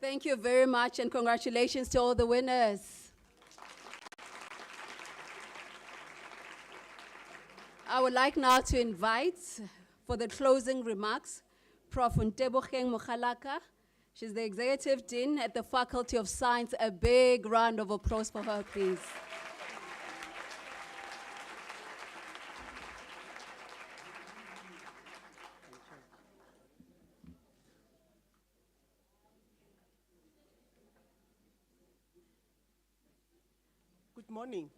Thank you very much, and congratulations to all the winners. I would like now to invite, for the closing remarks, Prof Ntebogang Mokgalaka. She's the Executive Dean at the Faculty of Science. A big round of applause for her, please. Good morning.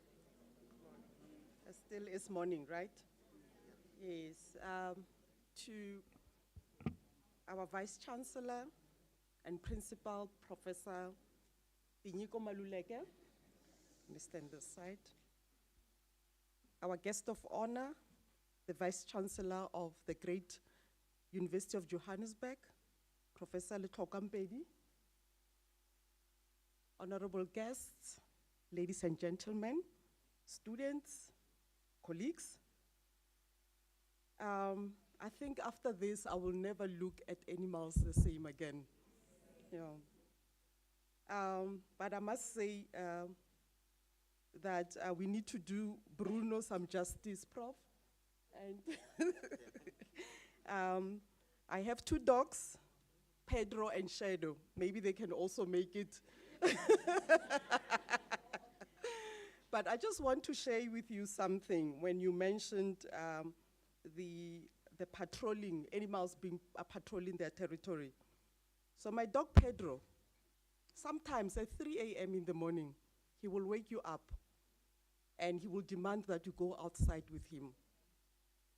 It still is morning, right? Yes. To our Vice Chancellor and Principal, Professor Tinyiko Maluleke, stand this side. Our guest of honor, the Vice Chancellor of the great University of Johannesburg, Professor Letlhokwa Mpedi. Honorable guests, ladies and gentlemen, students, colleagues. I think after this, I will never look at animals the same again. Yeah. But I must say that we need to do Bruno some justice, Prof. And I have two dogs, Pedro and Shadow. Maybe they can also make it. But I just want to share with you something when you mentioned the patrolling, animals being patrolling their territory. So my dog Pedro, sometimes at 3 a.m. in the morning, he will wake you up and he will demand that you go outside with him.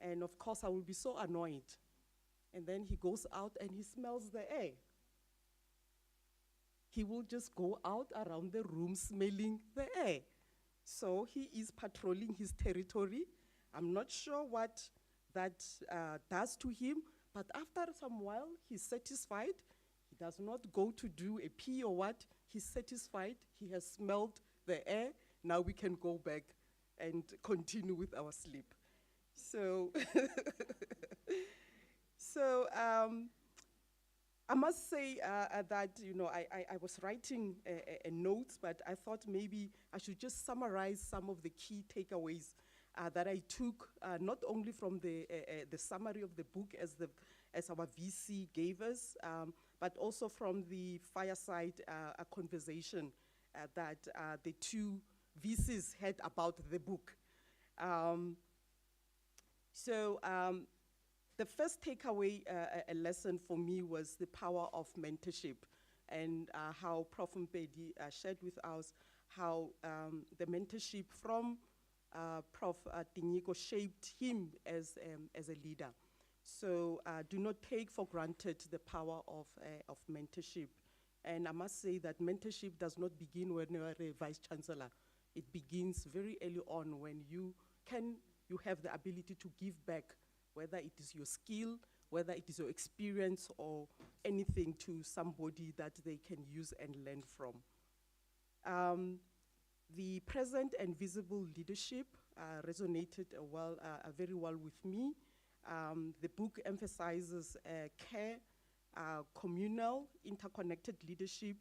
And of course, I will be so annoyed. And then he goes out and he smells the air. He will just go out around the room smelling the air. So he is patrolling his territory. I'm not sure what that does to him, but after some while, he's satisfied. He does not go to do a pee or what. He's satisfied. He has smelled the air. Now we can go back and continue with our sleep. So, I must say that, you know, I was writing a notes, but I thought maybe I should just summarize some of the key takeaways that I took, not only from the summary of the book as our VC gave us, but also from the fireside conversation that the two VCs had about the book. The first takeaway, a lesson for me, was the power of mentorship, and how Prof Mpedi shared with us how the mentorship from Prof Tinyiko shaped him as a leader. So do not take for granted the power of mentorship. And I must say that mentorship does not begin when you are a Vice Chancellor. It begins very early on when you have the ability to give back, whether it is your skill, whether it is your experience, or anything, to somebody that they can use and learn from. The present and visible leadership resonated very well with me. The book emphasizes care, communal, interconnected leadership,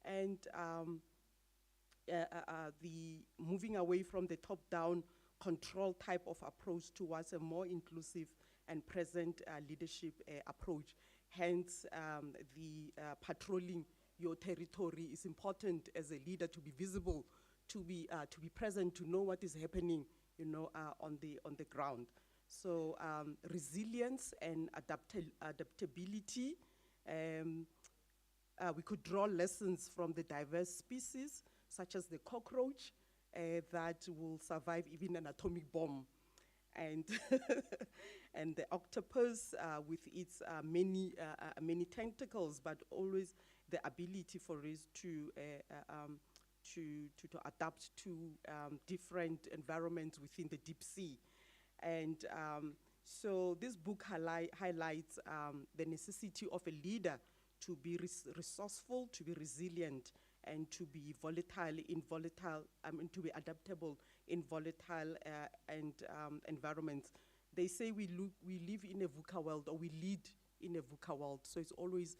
and the moving away from the top-down control type of approach towards a more inclusive and present leadership approach. Hence, the patrolling your territory is important as a leader, to be visible, to be present, to know what is happening, you know, on the ground. So resilience and adaptability. We could draw lessons from the diverse species, such as the cockroach, that will survive even an atomic bomb, and and the octopus with its many tentacles, but always the ability for it to adapt to different environments within the deep sea. And so this book highlights the necessity of a leader to be resourceful, to be resilient, and to be to be adaptable in volatile environments. They say we live in a VUCA world, or we lead in a VUCA world. So it's always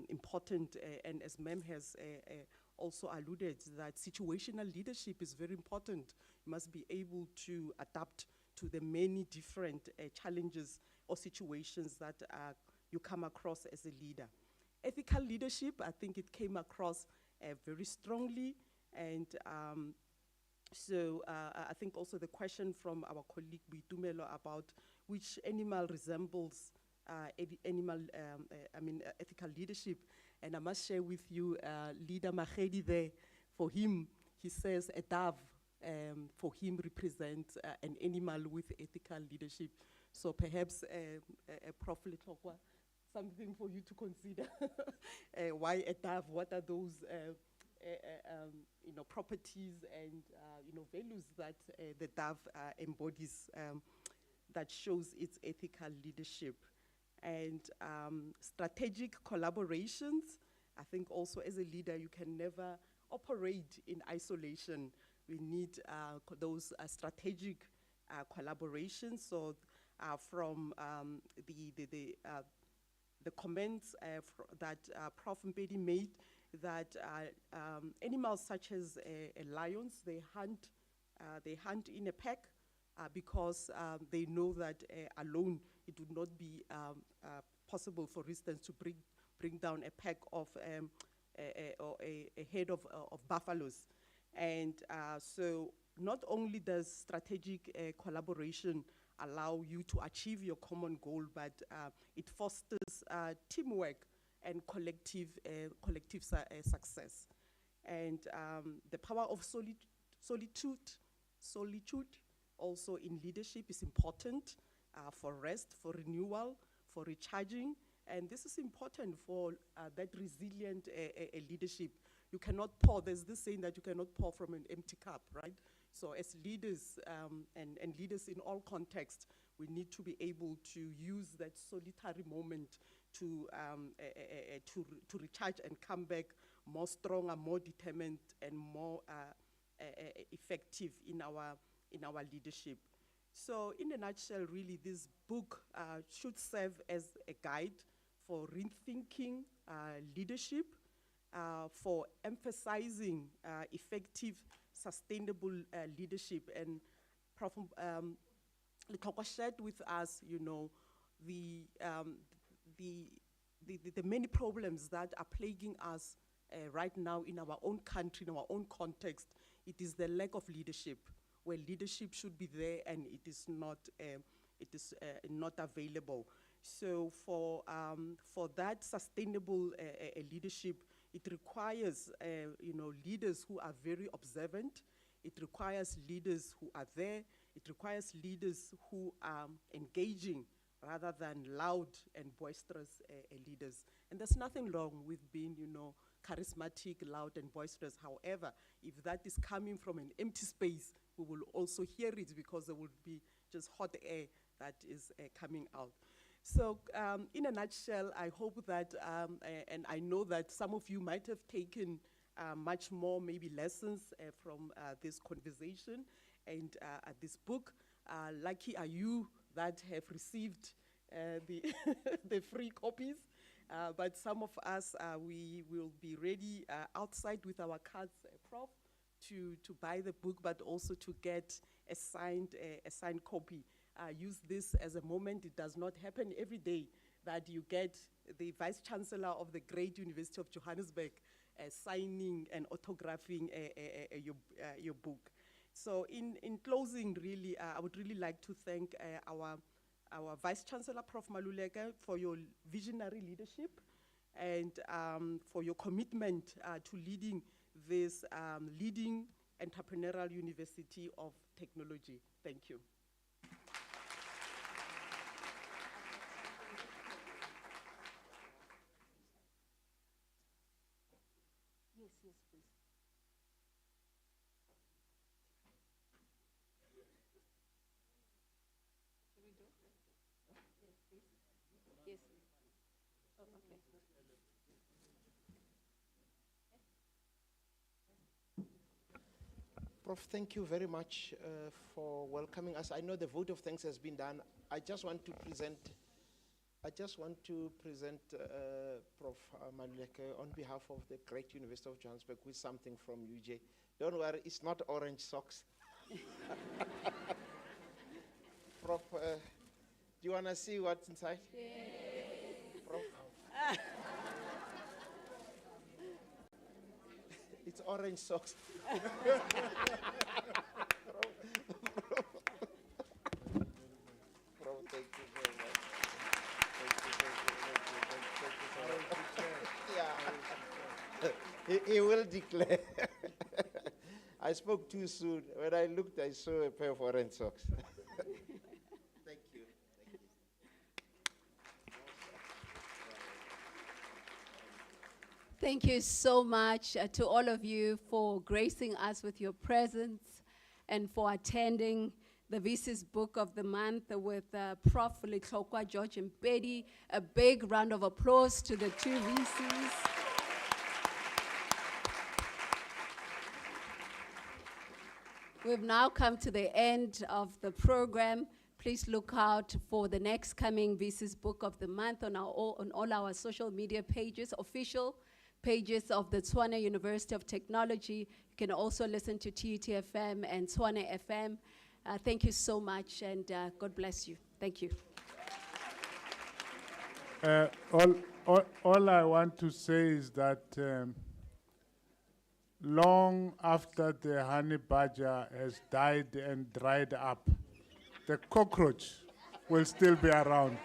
important, and as Mem has also alluded, that situational leadership is very important. You must be able to adapt to the many different challenges or situations that you come across as a leader. Ethical leadership, I think it came across very strongly, and I think also the question from our colleague Boitumelo about which animal resembles ethical leadership. And I must share with you, Leader Magedi there, for him, he says a dove for him represents an animal with ethical leadership. So perhaps Prof Letlhokwa, something for you to consider. Why a dove? What are those properties and values that the dove embodies, that shows its ethical leadership? And strategic collaborations. I think also as a leader, you can never operate in isolation. We need those strategic collaborations. So from the comments that Prof Mpedi made, that animals such as lions, they hunt in a pack because they know that alone it would not be possible, for instance, to bring down a pack of a head of buffaloes. And so not only does strategic collaboration allow you to achieve your common goal, but it fosters teamwork and collective success. And the power of solitude also in leadership is important for rest, for renewal, for recharging. And this is important for that resilient leadership. You cannot pour, there's this saying that you cannot pour from an empty cup, right? So as leaders, and leaders in all contexts, we need to be able to use that solitary moment to recharge and come back more stronger, more determined, and more effective in our leadership. So in a nutshell, really, this book should serve as a guide for rethinking leadership, for emphasizing effective, sustainable leadership. And Prof Letlhokwa shared with us, you know, the many problems that are plaguing us right now in our own country, in our own context. It is the lack of leadership, where leadership should be there and it is not available. So for that sustainable leadership, it requires you know, leaders who are very observant. It requires leaders who are there. It requires leaders who are engaging rather than loud and boisterous leaders. And there's nothing wrong with being, you know, charismatic, loud, and boisterous. However, if that is coming from an empty space, we will also hear it, because there will be just hot air that is coming out. So in a nutshell, I hope that, and I know that some of you might have taken much more maybe lessons from this conversation and this book. Lucky are you that have received the, the free copies. But some of us, we will be ready outside with our cards, Prof, to buy the book, but also to get a signed copy. Use this as a moment. It does not happen every day that you get the Vice Chancellor of the great University of Johannesburg signing and autographing your book. So in closing, really, I would really like to thank our Vice Chancellor, Prof Maluleke, for your visionary leadership and for your commitment to leading this leading entrepreneurial university of technology. Thank you. Yes, yes, please. Should we do it? Yes, please. Yes. Oh, okay. Prof, thank you very much for welcoming us. I know the vote of thanks has been done. I just want to present Prof Maluleke on behalf of the great University of Johannesburg with something from UJ. Don't worry, it's not orange socks. Prof, do you want to see what's inside? Yeah. Prof? It's orange socks. Prof, thank you very much. He will declare. I spoke too soon. When I looked, I saw a pair of orange socks. Thank you. Thank you so much to all of you for gracing us with your presence and for attending the VCs Book of the Month with Prof Letlhokwa George Mpedi. A big round of applause to the two VCs. We've now come to the end of the program. Please look out for the next coming VCs Book of the Month on all our social media pages, official pages of the Tshwane University of Technology. You can also listen to TUT FM and Tshwane FM. Thank you so much, and God bless you. Thank you. All I want to say is that long after the honey badger has died and dried up, the cockroach will still be around.